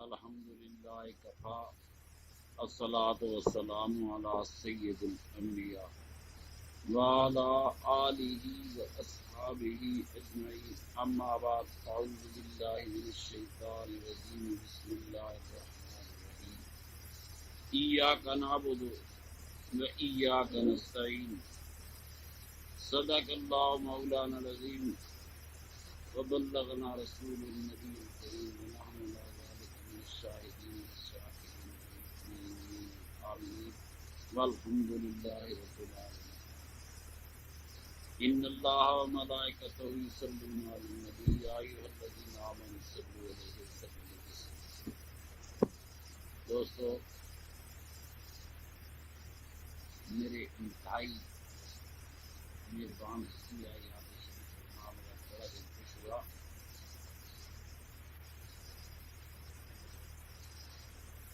الحمدللہ کفا الصلاۃ والسلام علی سید الانبیاء وعلی آلہ واصحابہ اجمعین اما بعد اعوذ باللہ من الشیطان الرجیم بسم اللہ الرحمن الرحیم ایاک نعبد وایاک نستعین صدق اللہ مولانا العظیم وبلغنا رسول النبی الکریم ونحن لا ذلك من الشاهدين والشاكرين والمؤمنين آمين والحمد لله رب العالمين إن الله وملائكته يصلون على النبي يا أيها الذين آمنوا صلوا عليه وسلموا تسليما. دوستو، میرے انتہائی مہربان ہستی آئی آپ شریف نام تھوڑا دن خوش ہوا.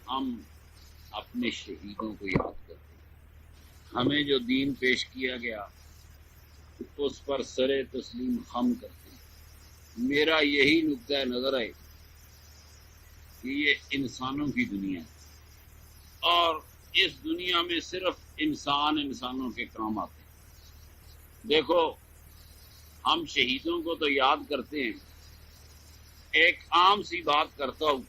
ہم اپنے شہیدوں کو یاد کرتے ہیں. ہمیں جو دین پیش کیا گیا اس پر سر تسلیم خم کرتے ہیں. میرا یہی نقطہ نظر ہے کہ یہ انسانوں کی دنیا ہے اور اس دنیا میں صرف انسانوں کے کام آتے ہیں. دیکھو، ہم شہیدوں کو تو یاد کرتے ہیں. ایک عام سی بات کرتا ہوں،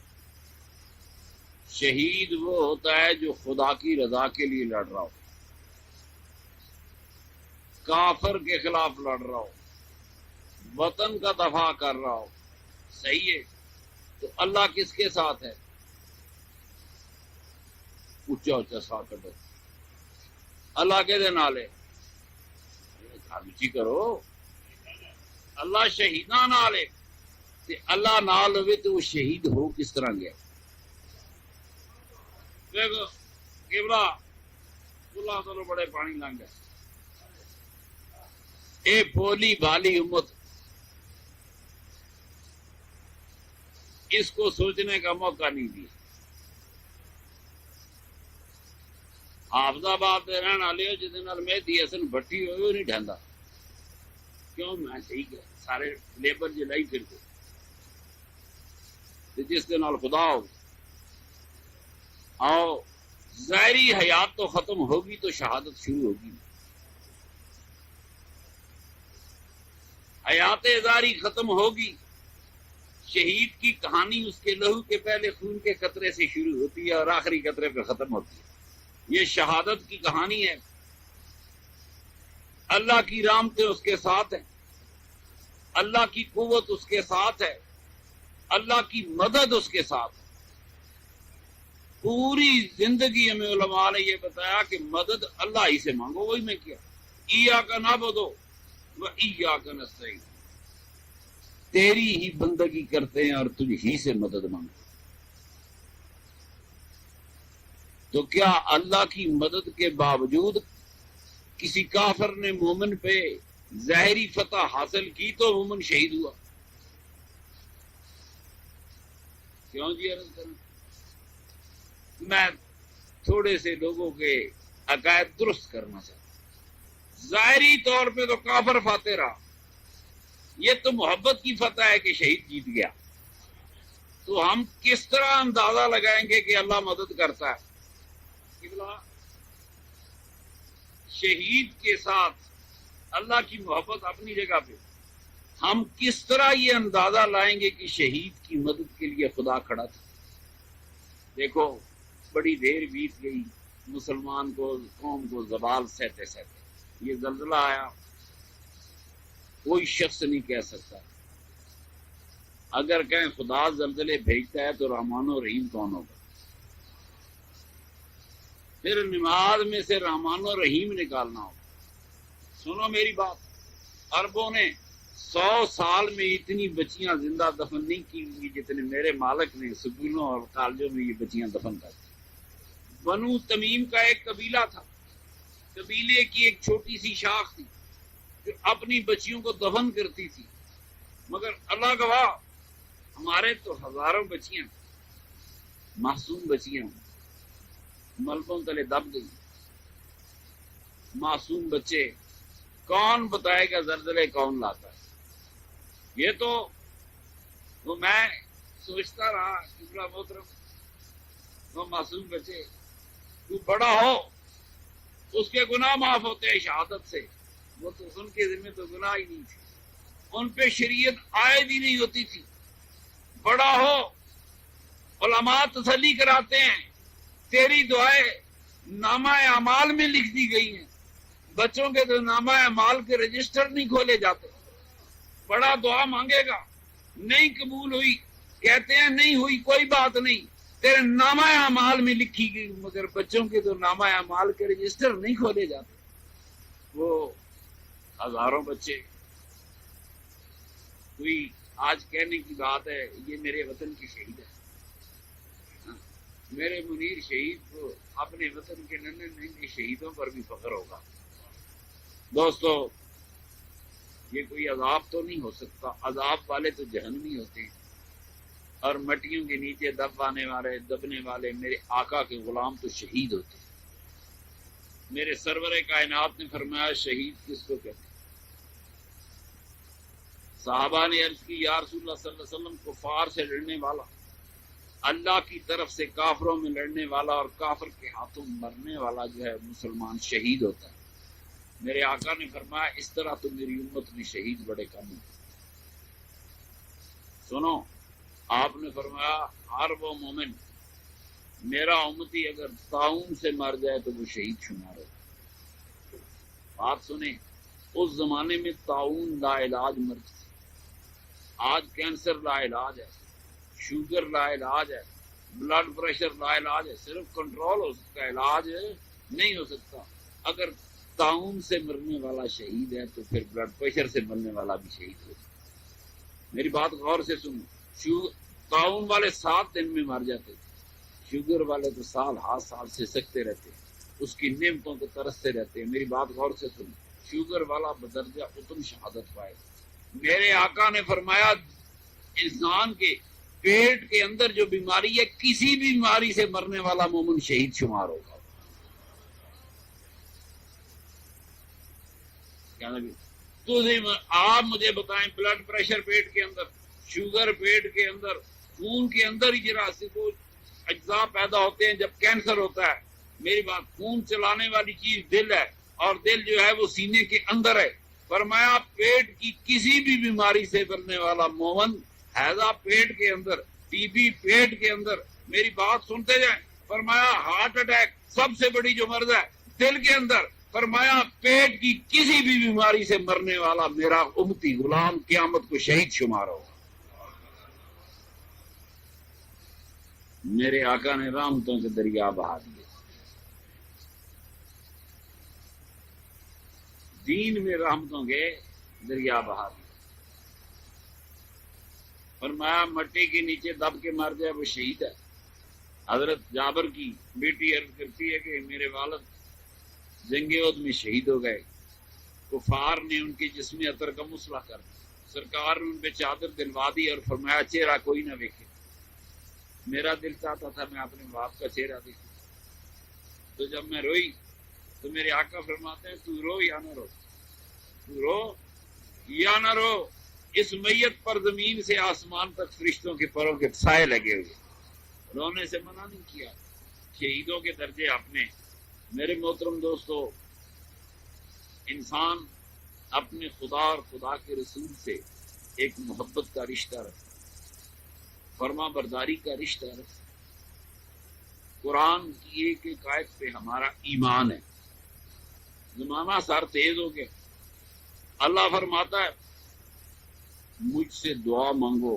شہید وہ ہوتا ہے جو خدا کی رضا کے لیے لڑ رہا ہو، کافر کے خلاف لڑ رہا ہو، وطن کا دفاع کر رہا ہو. صحیح ہے؟ تو اللہ کس کے ساتھ ہے؟ اچا اچا سا کٹو اللہ کے دے نالے کرو. اللہ شہیداں نال ہے تے اللہ نال ہوئے تو وہ شہید ہو کس طرح گیا؟ دیکھو قبلہ اللہ تعالی بڑے پانی لنگ گئے. اے بولی بالی امت اس کو سوچنے کا موقع نہیں دیا. حافظ آباد کے رہنے والے ہو جس مہدی حسن بھٹی ہوئے وہ نہیں ڈھندا. کیوں؟ میں صحیح کہ سارے لیبر جلائی پھرتے جس کے نال خدا ہو. آؤ، ظاہری حیات تو ختم ہوگی تو شہادت شروع ہوگی. حیات ظاہری ختم ہوگی، شہید کی کہانی اس کے لہو کے پہلے خون کے قطرے سے شروع ہوتی ہے اور آخری قطرے پہ ختم ہوتی ہے. یہ شہادت کی کہانی ہے. اللہ کی رحمتیں اس کے ساتھ ہیں، اللہ کی قوت اس کے ساتھ ہے، اللہ کی مدد اس کے ساتھ ہے. پوری زندگی ہمیں علماء نے یہ بتایا کہ مدد اللہ ہی سے مانگو. وہی میں کیا ایاک نعبد و ایاک نستعین، تیری ہی بندگی کرتے ہیں اور تجھ ہی سے مدد مانگتے. تو کیا اللہ کی مدد کے باوجود کسی کافر نے مومن پہ ظاہری فتح حاصل کی تو مومن شہید ہوا؟ کیوں جی؟ عرض کریں میں تھوڑے سے لوگوں کے عقائد درست کرنا چاہتا ہوں. ظاہری طور پہ تو کافر فاتح رہا، یہ تو محبت کی فتح ہے کہ شہید جیت گیا. تو ہم کس طرح اندازہ لگائیں گے کہ اللہ مدد کرتا ہے؟ شہید کے ساتھ اللہ کی محبت اپنی جگہ پہ، ہم کس طرح یہ اندازہ لائیں گے کہ شہید کی مدد کے لیے خدا کھڑا تھا؟ دیکھو، بڑی دیر بیت گئی مسلمان کو، قوم کو زوال سہتے سہتے. یہ زلزلہ آیا، کوئی شخص نہیں کہہ سکتا. اگر کہیں خدا زلزلے بھیجتا ہے تو رحمان و رحیم کون ہوگا؟ پھر نماز میں سے رحمان و رحیم نکالنا ہوگا. سنو میری بات، عربوں نے 100 سال میں اتنی بچیاں زندہ دفن نہیں کی جتنے میرے مالک نے سکولوں اور کالجوں میں یہ بچیاں دفن کر دی. بنو تمیم کا ایک قبیلہ تھا، قبیلے کی ایک چھوٹی سی شاخ تھی جو اپنی بچیوں کو دفن کرتی تھی. مگر اللہ گواہ ہمارے تو ہزاروں بچیاں معصوم بچیاں ملبوں تلے دب گئی. معصوم بچے، کون بتائے گا زلزلے کون لاتا ہے؟ یہ تو میں سوچتا رہا قبلہ محترم وہ معصوم بچے تو بڑا ہو اس کے گناہ معاف ہوتے ہیں شہادت سے، وہ تو ان کے ذمہ تو گناہ ہی نہیں تھے، ان پہ شریعت عائد ہی نہیں ہوتی تھی۔ بڑا ہو علماء تسلی کراتے ہیں تیری دعائیں نامہ اعمال میں لکھ دی گئی ہیں، بچوں کے تو نامہ اعمال کے رجسٹر نہیں کھولے جاتے۔ بڑا دعا مانگے گا نہیں قبول ہوئی، کہتے ہیں نہیں ہوئی کوئی بات نہیں، تیرے نامہ اعمال میں لکھی گئی، مگر بچوں کے تو نامہ اعمال کے رجسٹر نہیں کھولے جاتے۔ وہ ہزاروں بچے، کوئی آج کہنے کی بات ہے یہ میرے وطن کی شہید ہے، میرے منیر شہید کو اپنے وطن کے ننھے ننھے شہیدوں پر بھی فخر ہوگا۔ دوستو یہ کوئی عذاب تو نہیں ہو سکتا، عذاب والے تو جہنمی ہوتے ہیں، اور مٹیوں کے نیچے دبانے والے دبنے والے میرے آقا کے غلام تو شہید ہوتے ہیں۔ میرے سرور کائنات نے فرمایا شہید کس کو کہتے ہیں؟ صحابہ نے عرض کی یا رسول اللہ صلی اللہ علیہ وسلم، کفار سے لڑنے والا، اللہ کی طرف سے کافروں میں لڑنے والا اور کافر کے ہاتھوں مرنے والا جو ہے مسلمان شہید ہوتا ہے۔ میرے آقا نے فرمایا اس طرح تو میری امت میں شہید بڑے کم ہیں۔ سنو، آپ نے فرمایا ہر وہ مومن میرا امتی اگر طاعون سے مر جائے تو وہ شہید شمار ہو۔ بات سنیں، اس زمانے میں طاعون لا علاج مرض تھی، آج کینسر لا علاج ہے، شوگر لا علاج ہے، بلڈ پریشر لا علاج ہے، صرف کنٹرول ہو سکتا ہے، علاج نہیں ہو سکتا۔ اگر طاعون سے مرنے والا شہید ہے تو پھر بلڈ پریشر سے مرنے والا بھی شہید ہو۔ میری بات غور سے سنو، طاعون والے 7 دن میں مر جاتے تھے، شوگر والے تو سال ہاتھ سال سے سکتے رہتے ہیں، اس کی نعمتوں کو ترستے رہتے ہیں۔ میری بات غور سے سنو، شوگر والا بدرجہ اتم شہادت پائے۔ میرے آقا نے فرمایا انسان کے پیٹ کے اندر جو بیماری ہے، کسی بھی بیماری سے مرنے والا مومن شہید شمار ہوگا۔ کیا نبی تو آپ مجھے بتائیں، بلڈ پریشر پیٹ کے اندر، شوگر پیٹ کے اندر، خون کے اندر ہی جراثیم کو اجزاء پیدا ہوتے ہیں جب کینسر ہوتا ہے۔ میری بات، خون چلانے والی چیز دل ہے، اور دل جو ہے وہ سینے کے اندر ہے۔ فرمایا پیٹ کی کسی بھی بیماری سے مرنے والا مومن، ہیضہ پیٹ کے اندر، ٹی بی پیٹ کے اندر، میری بات سنتے جائیں۔ فرمایا ہارٹ اٹیک سب سے بڑی جو مرض ہے دل کے اندر، فرمایا پیٹ کی کسی بھی بیماری سے مرنے والا میرا امتی غلام قیامت کو شہید شمار ہوگا۔ میرے آقا نے رحمتوں کے دریا بہا دیے، دین میں رحمتوں کے دریا بہا دیے۔ فرمایا مٹی کے نیچے دب کے مر جائے وہ شہید ہے۔ حضرت جابر کی بیٹی عرض کرتی ہے کہ میرے والد جنگ احد میں شہید ہو گئے، کفار نے ان کے جسم عطر کا مسئلہ کر دیا، سرکار نے ان پہ چادر دلوا دی اور فرمایا چہرہ کوئی نہ دیکھے۔ میرا دل چاہتا تھا میں اپنے باپ کا چہرہ دیکھوں، تو جب میں روئی تو میرے آقا فرماتے ہیں تو رو یا نہ رو، تو رو یا نہ رو، اس میت پر زمین سے آسمان تک فرشتوں کے پروں کے سائے لگے ہوئے، رونے سے منع نہیں کیا۔ شہیدوں کے درجے اپنے۔ میرے محترم دوستو، انسان اپنے خدا اور خدا کے رسول سے ایک محبت کا رشتہ رکھتا، فرما برداری کا رشتہ رکھتا۔ قرآن کی ایک ایک آیت پہ ہمارا ایمان ہے۔ زمانہ سر تیز ہو گیا، اللہ فرماتا ہے مجھ سے دعا مانگو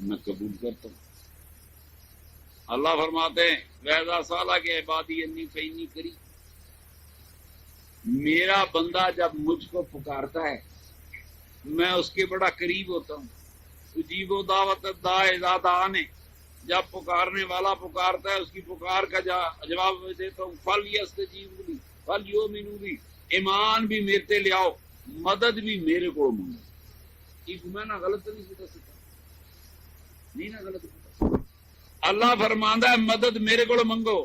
میں قبول کرتا ہوں۔ اللہ فرماتے ہیں وَإِذَا سَأَلَكَ عِبَادِي عَنِّي فَإِنِّي قَرِيبٌ، میرا بندہ جب مجھ کو پکارتا ہے میں اس کے بڑا قریب ہوتا ہوں۔ اجیب دعوت الداع اذا دعان، جب پکارنے والا پکارتا ہے اس کی پکار کا جواب میں دیتا ہوں۔ فَلْيَسْتَجِیبُوا لِی وَلْیُؤْمِنُوا بِی، ایمان بھی میرے لے آؤ، مدد بھی میرے کو مانگو۔ میں نہ غلط نہیں بتا سکتا، نہیں نہ غلط بتا سکتا۔ اللہ فرماندا ہے مدد میرے کو منگو،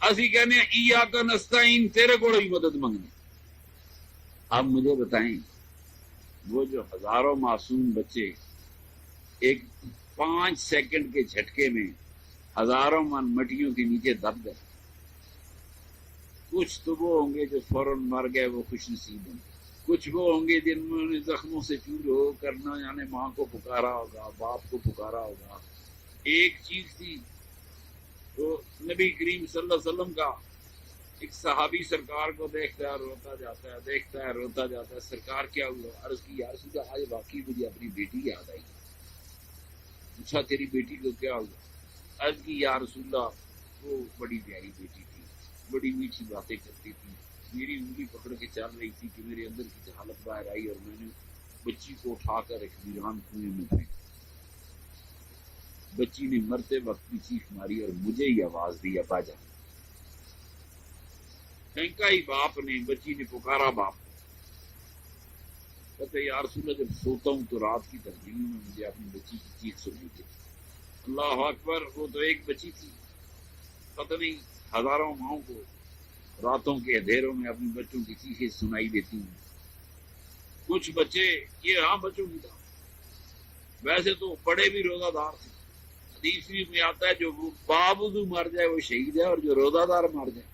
اسی کہنے ہیں ایاک نستعین، تیرے کو ہی مدد منگنی۔ اب مجھے بتائیں وہ جو ہزاروں معصوم بچے ایک 5 سیکنڈ کے جھٹکے میں ہزاروں من مٹیوں کے نیچے دب گئے. کچھ تو وہ ہوں گے جو فوراً مر گئے، وہ خوش نصیب ہوں گے. کچھ وہ ہوں گے جنہوں نے زخموں سے چور ہو کرنا، یعنی ماں کو پکارا ہوگا، باپ کو پکارا ہوگا. ایک چیز تھی تو نبی کریم صلی اللہ علیہ وسلم کا ایک صحابی سرکار کو دیکھتا ہے روتا جاتا ہے، دیکھتا ہے روتا جاتا ہے. سرکار کیا ہوا؟ عرض کی یا رسول اللہ، آج واقعی مجھے اپنی بیٹی یاد آئی. پوچھا تیری بیٹی کو کیا ہوا؟ عرض کی یا رسول اللہ وہ بڑی پیاری بیٹی تھی، بڑی میٹھی باتیں کرتی تھی، میری انگلی پکڑ کے چل رہی تھی کہ میرے اندر کی حالت باہر آئی اور میں نے بچی کو اٹھا کر ایک ویران کنویں میں پھینک. بچی نے مرتے وقت بھی چیخ ماری اور مجھے ہی آواز دی ابا جان. پھینکا ہی باپ نے، بچی نے پکارا باپ. کہتے یا رسول اللہ جب سوتا ہوں تو رات کی ترجیح میں مجھے اپنی بچی کی چیخ سنی تھی. اللہ اکبر، وہ تو ایک بچی تھی، پتہ نہیں ہزاروں ماؤں کو راتوں کے اندھیروں میں اپنی بچوں کی چیخیں سنائی دیتی ہیں. کچھ بچے، یہ ہاں بچوں کی تھا، ویسے تو بڑے بھی روزہ دار تھے. حدیث میں آتا ہے جو بابودو مر جائے وہ شہید ہے، اور جو روزہ دار مر جائے.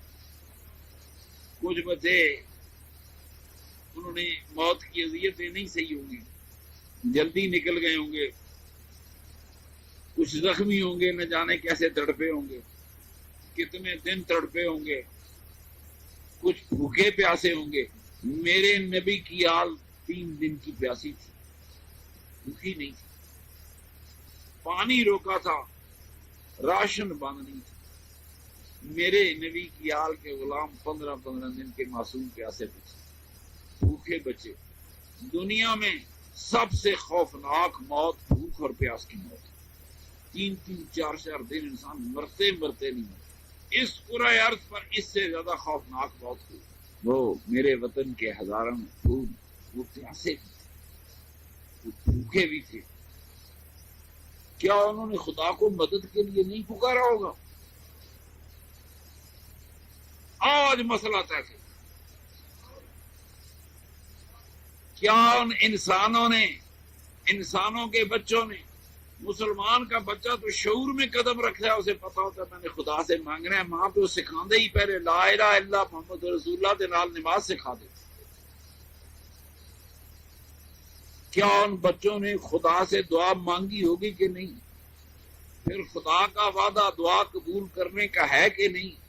کچھ بچے انہوں نے موت کی اذیتیں نہیں سہی ہوں گی، جلدی نکل گئے ہوں گے. کچھ زخمی ہوں گے، نہ جانے کیسے تڑپے ہوں گے، کتنے دن تڑپے ہوں گے. کچھ بھوکے پیاسے ہوں گے. میرے نبی کی آل 3 دن کی پیاسی تھی، بھوکی نہیں تھی. پانی روکا تھا، راشن بند نہیں تھی. میرے نبی کی آل کے غلام 15 دن کے معصوم پیاسے بچے، بھوکے بچے. دنیا میں سب سے خوفناک موت بھوک اور پیاس کی موت. 3 4 دن انسان مرتے نہیں مرتے. اس کرۂ ارض پر اس سے زیادہ خوفناک موت ہوئی. وہ میرے وطن کے ہزاروں پھول، وہ پیاسے بھی تھے، وہ بھوکے بھی تھے. کیا انہوں نے خدا کو مدد کے لیے نہیں پکارا ہوگا؟ آج مسئلہ طے ہے. کیا ان انسانوں کے بچوں نے، مسلمان کا بچہ تو شعور میں قدم رکھتا ہے، اسے پتا ہوتا ہے میں نے خدا سے مانگنا ہے. ماں تو سکھا دے ہی پہلے لا الہ الا اللہ محمد رسول اللہ کے نال نماز سکھا دے. کیا ان بچوں نے خدا سے دعا مانگی ہوگی کہ نہیں؟ پھر خدا کا وعدہ دعا قبول کرنے کا ہے کہ نہیں؟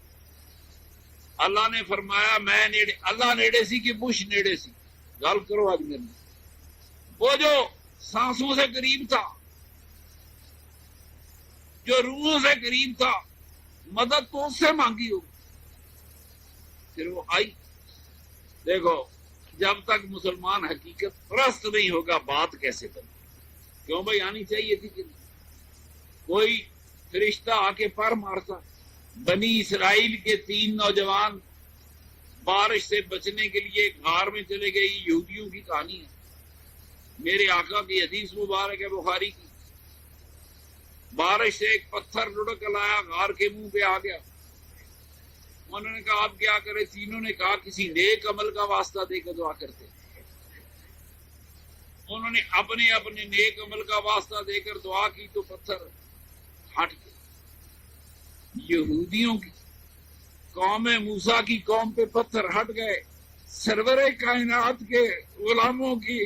اللہ نے فرمایا میں نیڑے، اللہ نیڑے سی کہ بش نیڑے سی. گل کرو آج میرے. وہ جو سانسوں سے قریب تھا، جو روحوں سے قریب تھا، مدد تو اس سے مانگی ہوگی، پھر وہ آئی. دیکھو جب تک مسلمان حقیقت پرست نہیں ہوگا بات کیسے بنے؟ کیوں بھائی آنی چاہیے تھی کہ نہیں؟ کوئی فرشتہ آ کے پر مارتا. بنی اسرائیل کے 3 نوجوان بارش سے بچنے کے لیے غار میں چلے گئے. یہودیوں کی کہانی ہے. میرے آقا کی حدیث مبارک ہے بخاری کی. بارش سے ایک پتھر لڑک لایا، غار کے منہ پہ آ گیا. انہوں نے کہا آپ کیا کرے؟ تینوں نے کہا کسی نیک عمل کا واسطہ دے کے دعا کرتے. انہوں نے اپنے اپنے نیک عمل کا واسطہ دے کر دعا کی تو پتھر ہٹ گئے. یہودیوں کی قوم موسیٰ کی قوم پہ پتھر ہٹ گئے. سرور کائنات کے غلاموں کی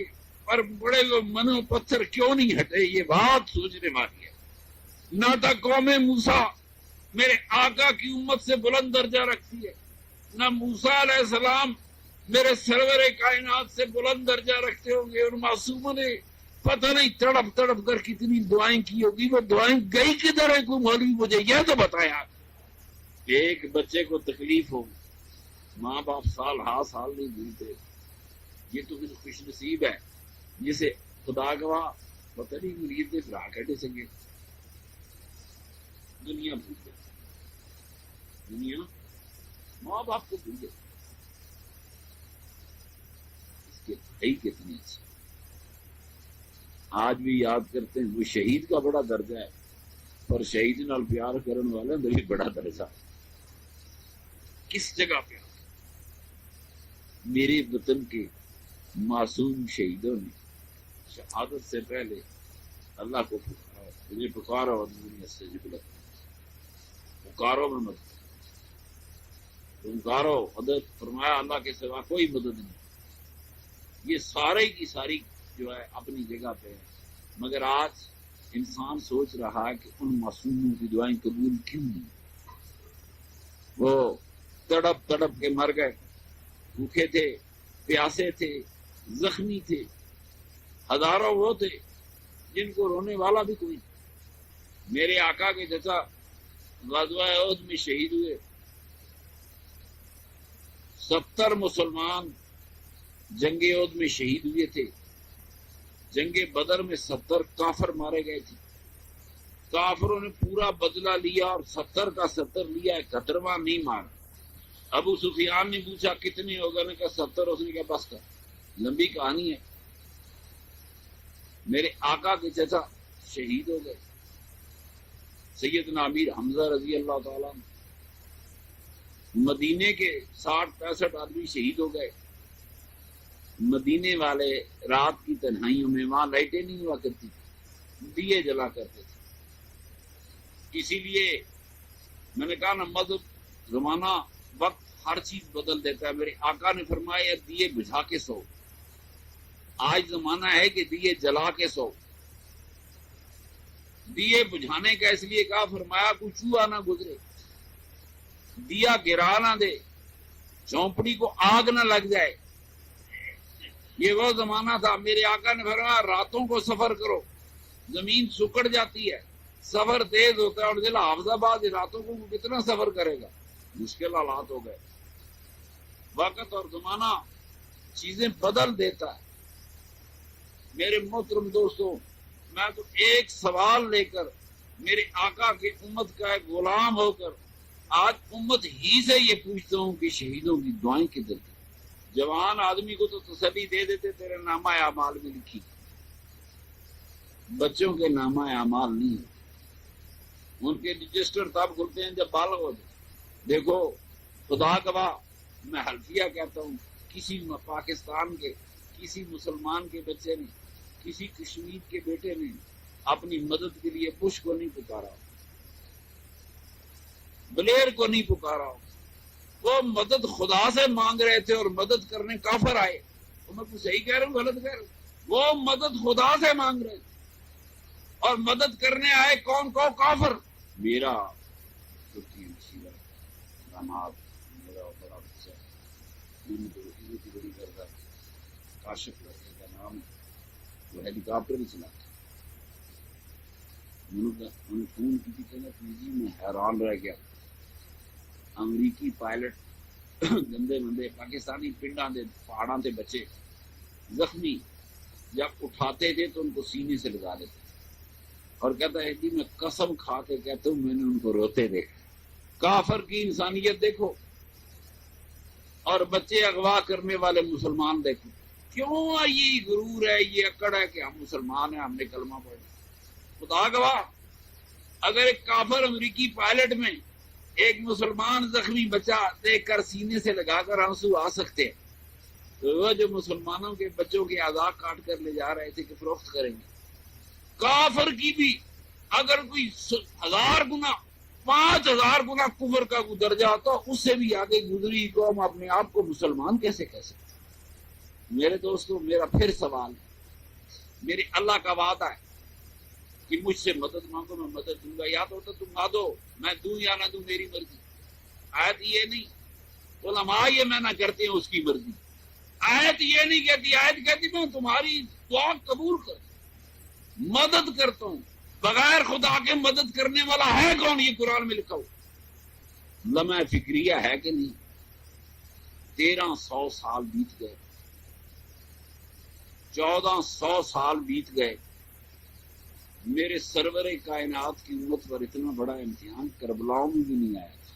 پر بڑے منو پتھر کیوں نہیں ہٹے؟ یہ بات سوچنے والی ہے. نہ تھا قوم موسیٰ میرے آقا کی امت سے بلند درجہ رکھتی ہے، نہ موسیٰ علیہ السلام میرے سرور کائنات سے بلند درجہ رکھتے ہوں گے. ان معصوموں نے پتہ نہیں تڑپ تڑپ کر کتنی دعائیں کی ہوگی. وہ دعائیں گئی کدھر ہے؟ کوئی مولوی مجھے یہ تو بتایا. ایک بچے کو تکلیف ہو، ماں باپ سال نہیں بھولتے. یہ تو کچھ خوش نصیب ہے جسے خدا گواہ پتہ نہیں مرید کے فرا کٹے سکے. دنیا بھول جائے، دنیا ماں باپ کو بھول جائے. اس کے بھائی کتنے اچھے آج بھی یاد کرتے ہیں. وہ شہید کا بڑا درجہ ہے، پر شہید نال پیار کرنے والے بھی بڑا درجہ ہے. کس جگہ پیار؟ میرے وطن کے معصوم شہیدوں نے شہادت سے پہلے اللہ کو پکارا. مجھے پکارو ادعونی استجب لکم، پکارو میں مدد، پکارو مدد، فرمایا اللہ کے سوا کوئی مدد نہیں۔ یہ سارے کی ساری جو ہے اپنی جگہ پہ ہے، مگر آج انسان سوچ رہا ہے کہ ان معصوموں کی دعائیں قبول کیوں نہیں؟ وہ تڑپ تڑپ کے مر گئے، بھوکے تھے، پیاسے تھے، زخمی تھے، ہزاروں وہ تھے جن کو رونے والا بھی کوئی نہیں۔ میرے آقا کے چچا غزوہ احد میں شہید ہوئے، 70 مسلمان جنگ احد میں شہید ہوئے تھے۔ جنگ بدر میں 70 کافر مارے گئے تھے، کافروں نے پورا بدلہ لیا اور 70 کا 70 لیا، 71واں نہیں مارا۔ ابو سفیان نے پوچھا کتنے ہو گئے، نے کہا 70، اس نے کہا بس کر، لمبی کہانی ہے۔ میرے آقا کے چچا شہید ہو گئے، سیدنا امیر حمزہ رضی اللہ تعالیٰ عنہ۔ مدینے کے 60-65 آدمی شہید ہو گئے۔ مدینے والے رات کی تنہائیوں میں، وہاں لائٹیں نہیں ہوا کرتی، دیے جلا کرتے تھے۔ اسی لیے میں نے کہا نا، مذہب، زمانہ، وقت ہر چیز بدل دیتا ہے۔ میرے آقا نے فرمایا دیے بجھا کے سو۔ آج زمانہ ہے کہ دیے جلا کے سو۔ دیے بجھانے کا اس لیے کہا، فرمایا کوئی چوہا نہ گزرے، دیا گرا نہ دے، جھونپڑی کو آگ نہ لگ جائے۔ یہ وہ زمانہ تھا۔ میرے آقا نے فرمایا راتوں کو سفر کرو، زمین سکڑ جاتی ہے، سفر تیز ہوتا ہے، اور ضلع حافظ آباد راتوں کو کتنا سفر کرے گا، مشکل حالات ہو گئے۔ وقت اور زمانہ چیزیں بدل دیتا ہے۔ میرے محترم دوستوں، میں تو ایک سوال لے کر میرے آقا کی امت کا ایک غلام ہو کر آج امت ہی سے یہ پوچھتا ہوں کہ شہیدوں کی دعائیں کدھر تھیں؟ جوان آدمی کو تو تسلی دے دیتے تیرے نامہ اعمال میں لکھی، بچوں کے نامہ اعمال نہیں ہے، ان کے رجسٹر تب کھلتے ہیں جب بالغ ہو جائے۔ دیکھو خدا گواہ، میں حلفیہ کہتا ہوں، کسی پاکستان کے کسی مسلمان کے بچے نے، کسی کشمیر کے بیٹے نے اپنی مدد کے لیے بش کو نہیں پکارا، بلیر کو نہیں پکارا۔ وہ مدد خدا سے مانگ رہے تھے اور مدد کرنے کافر آئے۔ تو میں کچھ صحیح کہہ رہا ہوں غلط کہہ رہا ہوں؟ وہ مدد خدا سے مانگ رہے تھے اور مدد کرنے آئے کون کو؟ کافر۔ میرا داماد، میرا بڑا بچہ، میں تو عزت بڑی کرتا، کاشف لڑکے کا نام، وہ ہیلی کاپٹر بھی چلاتا۔ انہوں نے فون کی تھی، کہنا جی میں حیران رہ گیا، امریکی پائلٹ گندے بندے پاکستانی پنڈاں دے پہاڑاں سے بچے زخمی جب اٹھاتے تھے تو ان کو سینے سے لگا دیتے تھے، اور کہتا ہے جی میں قسم کھا کے کہتا ہوں میں نے ان کو روتے دیکھا۔ کافر کی انسانیت دیکھو، اور بچے اغوا کرنے والے مسلمان دیکھو۔ کیوں یہ غرور ہے، یہ اکڑ ہے کہ ہم مسلمان ہیں، ہم نے کلمہ پڑھا۔ خدا گواہ، اگر ایک کافر امریکی پائلٹ میں ایک مسلمان زخمی بچہ دیکھ کر سینے سے لگا کر آنسو آ سکتے ہیں، تو وہ جو مسلمانوں کے بچوں کے اعضاء کاٹ کر لے جا رہے تھے کہ فروخت کریں گے، کافر کی بھی اگر کوئی 1000 گنا 5000 گنا کفر کا کوئی درجہ ہوتا اس سے بھی آگے گزری قوم اپنے آپ کو مسلمان کیسے کہہ سکتے؟ میرے دوستوں، میرا پھر سوال ہے، میرے اللہ کا وعدہ ہے کہ مجھ سے مدد مانگو میں مدد دوں گا، یا تو تم نہ دو، میں دوں یا نہ دوں میری مرضی۔ آیت یہ نہیں، علماء یہ میں نہ کرتے ہیں اس کی مرضی۔ آیت یہ نہیں کہتی، آیت کہتی میں تمہاری دعا قبول کرتا ہوں، مدد کرتا ہوں، بغیر خدا کے مدد کرنے والا ہے کون؟ یہ قرآن میں لکھا ہو۔ لمحہ فکریہ ہے کہ نہیں؟ 1300 سال بیت گئے، 1400 سال بیت گئے، میرے سرور کائنات کی امت پر اتنا بڑا امتحان کربلاؤں میں بھی نہیں آیا تھا۔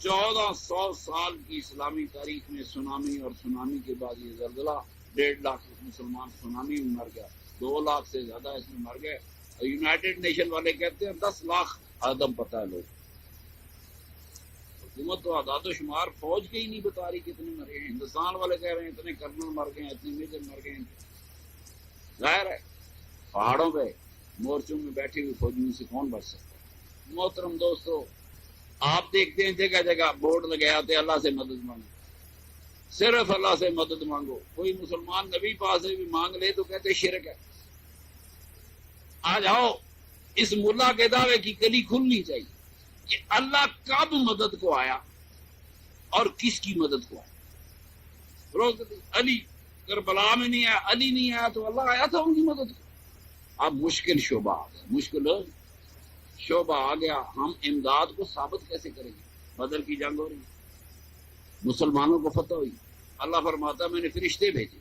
1400 سال کی اسلامی تاریخ میں سونامی، اور سونامی کے بعد یہ زلزلہ، 1.5 لاکھ مسلمان سونامی میں مر گیا، 2 لاکھ سے زیادہ اس میں مر گئے، اور یونائٹڈ نیشن والے کہتے ہیں 10 لاکھ آدم پتہ ہے لوگ۔ حکومت تو اعداد و شمار فوج کے ہی نہیں بتا رہی کتنے مرے ہیں، ہندوستان والے کہہ رہے ہیں اتنے کرنل مر گئے ہیں، اتنے میجر مر گئے ہیں۔ ظاہر ہے پہاڑوں پہ مورچوں میں بیٹھے ہوئے فوجیوں سے کون بچ سکتا ہے؟ محترم دوستو، آپ دیکھتے ہیں جگہ جگہ بورڈ لگے آتے اللہ سے مدد مانگو، صرف اللہ سے مدد مانگو۔ کوئی مسلمان نبی پاس سے بھی مانگ لے تو کہتے شرک ہے۔ آ جاؤ، اس ملا کے دعوے کی کلی کھلنی چاہیے کہ اللہ کب مدد کو آیا اور کس کی مدد کو آیا۔ روز علی کربلا میں نہیں آیا، علی نہیں آیا تو اللہ آیا تھا ان کی مدد کو۔ اب مشکل شعبہ آ گیا، مشکل شعبہ آ گیا، ہم امداد کو ثابت کیسے کریں گے؟ بدر کی جنگ ہو رہی ہے، مسلمانوں کو فتح ہوئی، اللہ فرماتا میں نے فرشتے بھیجے۔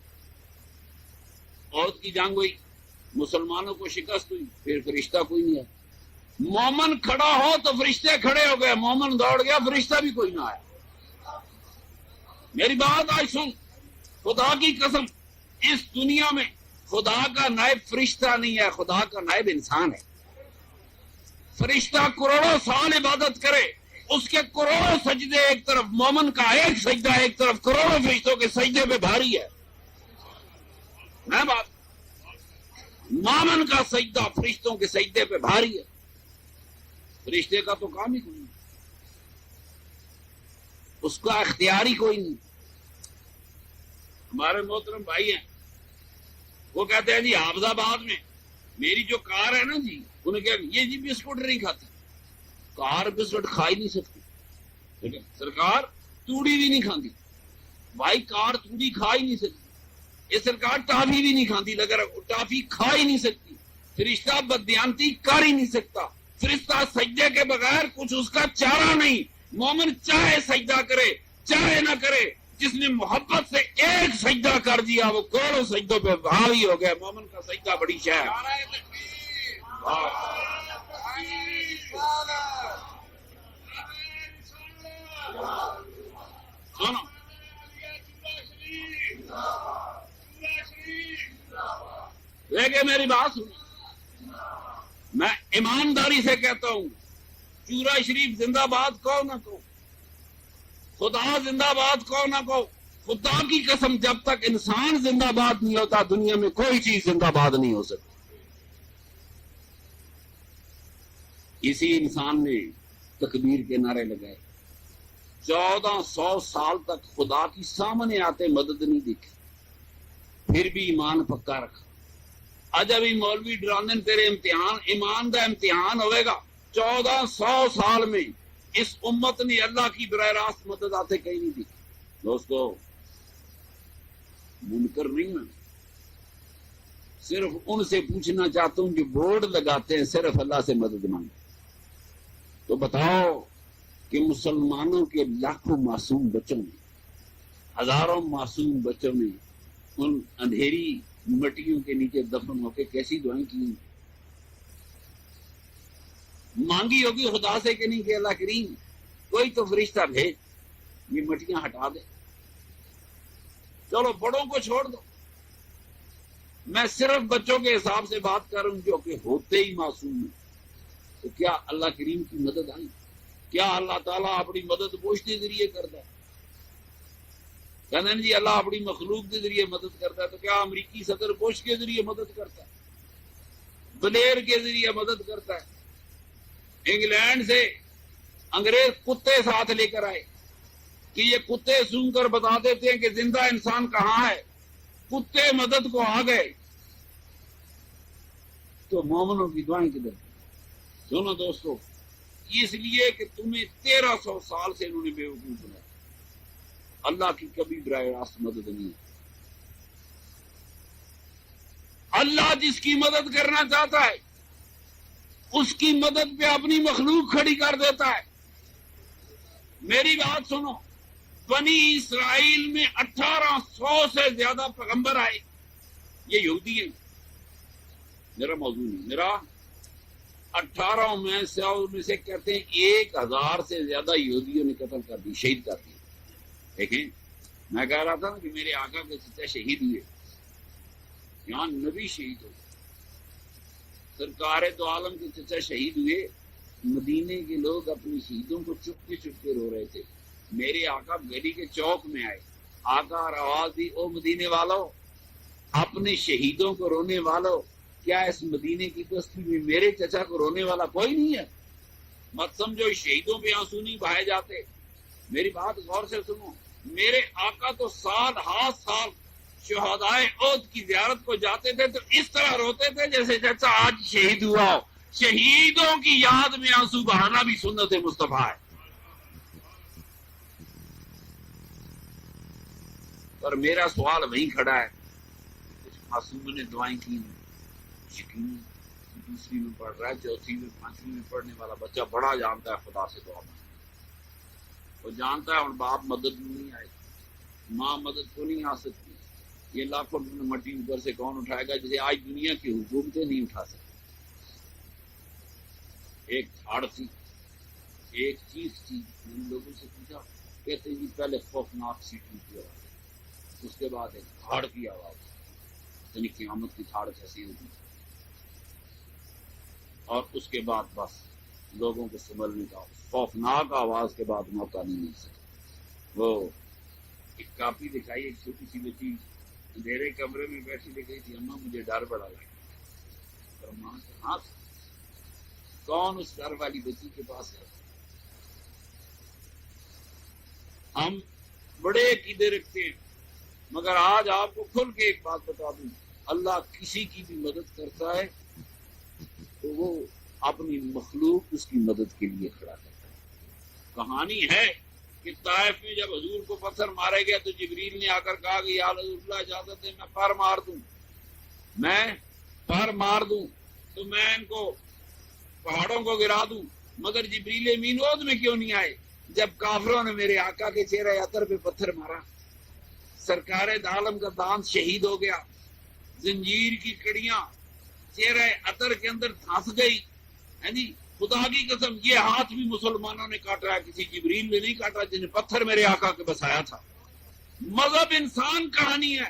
عہد کی جنگ ہوئی، مسلمانوں کو شکست ہوئی، پھر فرشتہ کوئی نہیں آیا۔ مومن کھڑا ہو تو فرشتے کھڑے ہو گئے، مومن دوڑ گیا فرشتہ بھی کوئی نہ آیا۔ میری بات آج سن، خدا کی قسم اس دنیا میں خدا کا نائب فرشتہ نہیں ہے، خدا کا نائب انسان ہے۔ فرشتہ کروڑوں سال عبادت کرے، اس کے کروڑوں سجدے ایک طرف، مومن کا ایک سجدہ ایک طرف، کروڑوں فرشتوں کے سجدے پہ بھاری ہے۔ میں بات، مومن کا سجدہ فرشتوں کے سجدے پہ بھاری ہے، فرشتے کا تو کام ہی کوئی نہیں، اس کا اختیار ہی کوئی نہیں۔ ہمارے محترم بھائی ہیں، وہ کہتے ہیں جی حافظ آباد میں میری جو کار ہے نا جی، انہیں کہا یہ جی بسکٹ نہیں کھاتی، کار بسکٹ کھا ہی نہیں سکتی، ٹھیک ہے، سرکار توڑی بھی نہیں کھاتی، بھائی کار توڑی کھا ہی نہیں سکتی، یہ سرکار ٹافی بھی نہیں کھاتی، لگر ٹافی کھا ہی نہیں سکتی، فرشتہ بددیانتی کر ہی نہیں سکتا، فرشتہ سجدے کے بغیر کچھ اس کا چارہ نہیں۔ مومن چاہے سجدہ کرے چاہے نہ کرے، جس نے محبت سے ایک سجدہ کر دیا وہ کروڑوں سجدوں پہ حاوی ہو گیا۔ مومن کا سجدہ بڑی شے ہے۔ سنو، دیکھیں میری بات سنو، میں ایمانداری سے کہتا ہوں، چورا شریف زندہ باد کہو نہ کہو، خدا زندہ باد کہو نہ کہو، خدا کی قسم جب تک انسان زندہ باد نہیں ہوتا دنیا میں کوئی چیز زندہ باد نہیں ہو سکتی۔ اسی انسان نے تکبیر کے نعرے لگائے، 1400 سال تک خدا کی سامنے آتے مدد نہیں دیکھی، پھر بھی ایمان پکا رکھا۔ اج ابھی مولوی ڈراندن تیرے امتحان ایمان دا امتحان ہوئے گا۔ 1400 سال میں اس امت نے اللہ کی براہ راست مدد آتے کہیں نہیں دیکھی۔ دوستو، منکر نہیں میں، صرف ان سے پوچھنا چاہتا ہوں جو بورڈ لگاتے ہیں صرف اللہ سے مدد مانگے، تو بتاؤ کہ مسلمانوں کے لاکھوں معصوم بچوں نے، ہزاروں معصوم بچوں نے ان اندھیری مٹیوں کے نیچے دفن ہو کے کیسی دعائیں کی، مانگی ہوگی خدا سے کہ نہیں کہ اللہ کریم کوئی تو فرشتہ بھیج یہ مٹیاں ہٹا دے۔ چلو بڑوں کو چھوڑ دو، میں صرف بچوں کے حساب سے بات کر رہا ہوں جو کہ ہوتے ہی معصوم ہیں، تو کیا اللہ کریم کی مدد آئی؟ کیا اللہ تعالیٰ اپنی مدد بوجھ کے ذریعے کرتا ہے؟ کہتے ہیں جی اللہ اپنی مخلوق کے ذریعے مدد کرتا ہے، تو کیا امریکی صدر بوش کے ذریعے مدد کرتا ہے، بلیر کے ذریعے مدد کرتا ہے؟ انگلینڈ سے انگریز کتے ساتھ لے کر آئے کہ یہ کتے سون کر بتا دیتے ہیں کہ زندہ انسان کہاں ہے، کتے مدد کو آ گئے، تو مومنوں کی دعائیں کدھر؟ سنو دوستو، اس لیے کہ تمہیں 1300 سال سے انہوں نے بے وقوف بنایا، اللہ کی کبھی براہ راست مدد نہیں ہے۔ اللہ جس کی مدد کرنا چاہتا ہے اس کی مدد پہ اپنی مخلوق کھڑی کر دیتا ہے۔ میری بات سنو، بنی اسرائیل میں 1800 سے زیادہ پیغمبر آئے، یہ یہودی ہیں، میرا موضوع نہیں، میرا 18 میں سے کہتے ہیں 1000 سے زیادہ یہودیوں نے قتل کر دی، شہید کر دی۔ دیکھیں، میں کہہ رہا تھا نا کہ میرے آقا کے چچا شہید ہوئے، یہاں نبی شہید ہو، سرکار دو عالم کے چچا شہید ہوئے، مدینے کے لوگ اپنی شہیدوں کو چپ کے رو رہے تھے۔ میرے آقا گلی کے چوک میں آئے، آقا اور آواز دی، او مدینے والوں، اپنے شہیدوں کو رونے والوں، کیا اس مدینے کی بستی میں میرے چچا کو رونے والا کوئی نہیں ہے؟ مت سمجھو شہیدوں پہ آنسو نہیں بہائے جاتے. میری بات غور سے سنو. میرے آقا تو سال ہر سال شہدائے عہد کی زیارت کو جاتے تھے تو اس طرح روتے تھے جیسے چچا آج شہید ہوا ہو. شہیدوں کی یاد میں آنسو بہانا بھی سنت مصطفیٰ ہے. پر میرا سوال وہیں کھڑا ہے. کچھ معصوم نے دعائیں کی ہیں، یقین دوسری میں پڑھ رہا ہے، چوتھی میں، پانچویں میں پڑھنے والا بچہ بڑا جانتا ہے خدا سے دعا مانگنا. وہ جانتا ہے اور باپ مدد نہیں آئے، ماں مدد کو نہیں آ سکتی. یہ لاکھوں مٹی اوپر سے کون اٹھائے گا جسے آج دنیا کی حکومتیں نہیں اٹھا سکتی. ایک جھاڑ تھی، ایک چیز تھی. ان لوگوں سے پوچھا، کہتے جی پہلے خوفناک سیٹی کی آواز، اس کے بعد ایک جھاڑ کی آواز. یعنی قیامت کی جھاڑ کیسی ہوگی، اور اس کے بعد بس لوگوں کو سنبھلنے کا خوفناک آواز کے بعد موقع نہیں مل سکتا. وہ ایک کاپی دکھائی، ایک چھوٹی سی بچی اندھیرے کمرے میں بیٹھی لکھ رہی تھی، اماں مجھے ڈر بڑا لگا. اور ماں کے ہاتھ کون اس ڈر والی بچی کے پاس ہے؟ ہم بڑے عقیدے رکھتے ہیں، مگر آج آپ کو کھل کے ایک بات بتا دوں، اللہ کسی کی بھی مدد کرتا ہے تو وہ اپنی مخلوق اس کی مدد کے لیے کھڑا کرتا ہے. کہانی ہے کہ طائف میں جب حضور کو پتھر مارے گیا تو جبریل نے آ کر کہا کہ یا رسول اللہ اجازت ہے میں پر مار دوں، میں پر مار دوں تو میں ان کو پہاڑوں کو گرا دوں. مگر جبریل امین عہد میں کیوں نہیں آئے جب کافروں نے میرے آقا کے چہرہ عطر پہ پتھر مارا؟ سرکار عالم کا دانت شہید ہو گیا، زنجیر کی کڑیاں چہرہ عطر کے اندر دھنس گئی. جی خدا کی قسم یہ ہاتھ بھی مسلمانوں نے کاٹا ہے، کسی جبریل نے نہیں کاٹا جن نے پتھر میرے آقا کے بسایا تھا. مذہب انسان کہانی ہے.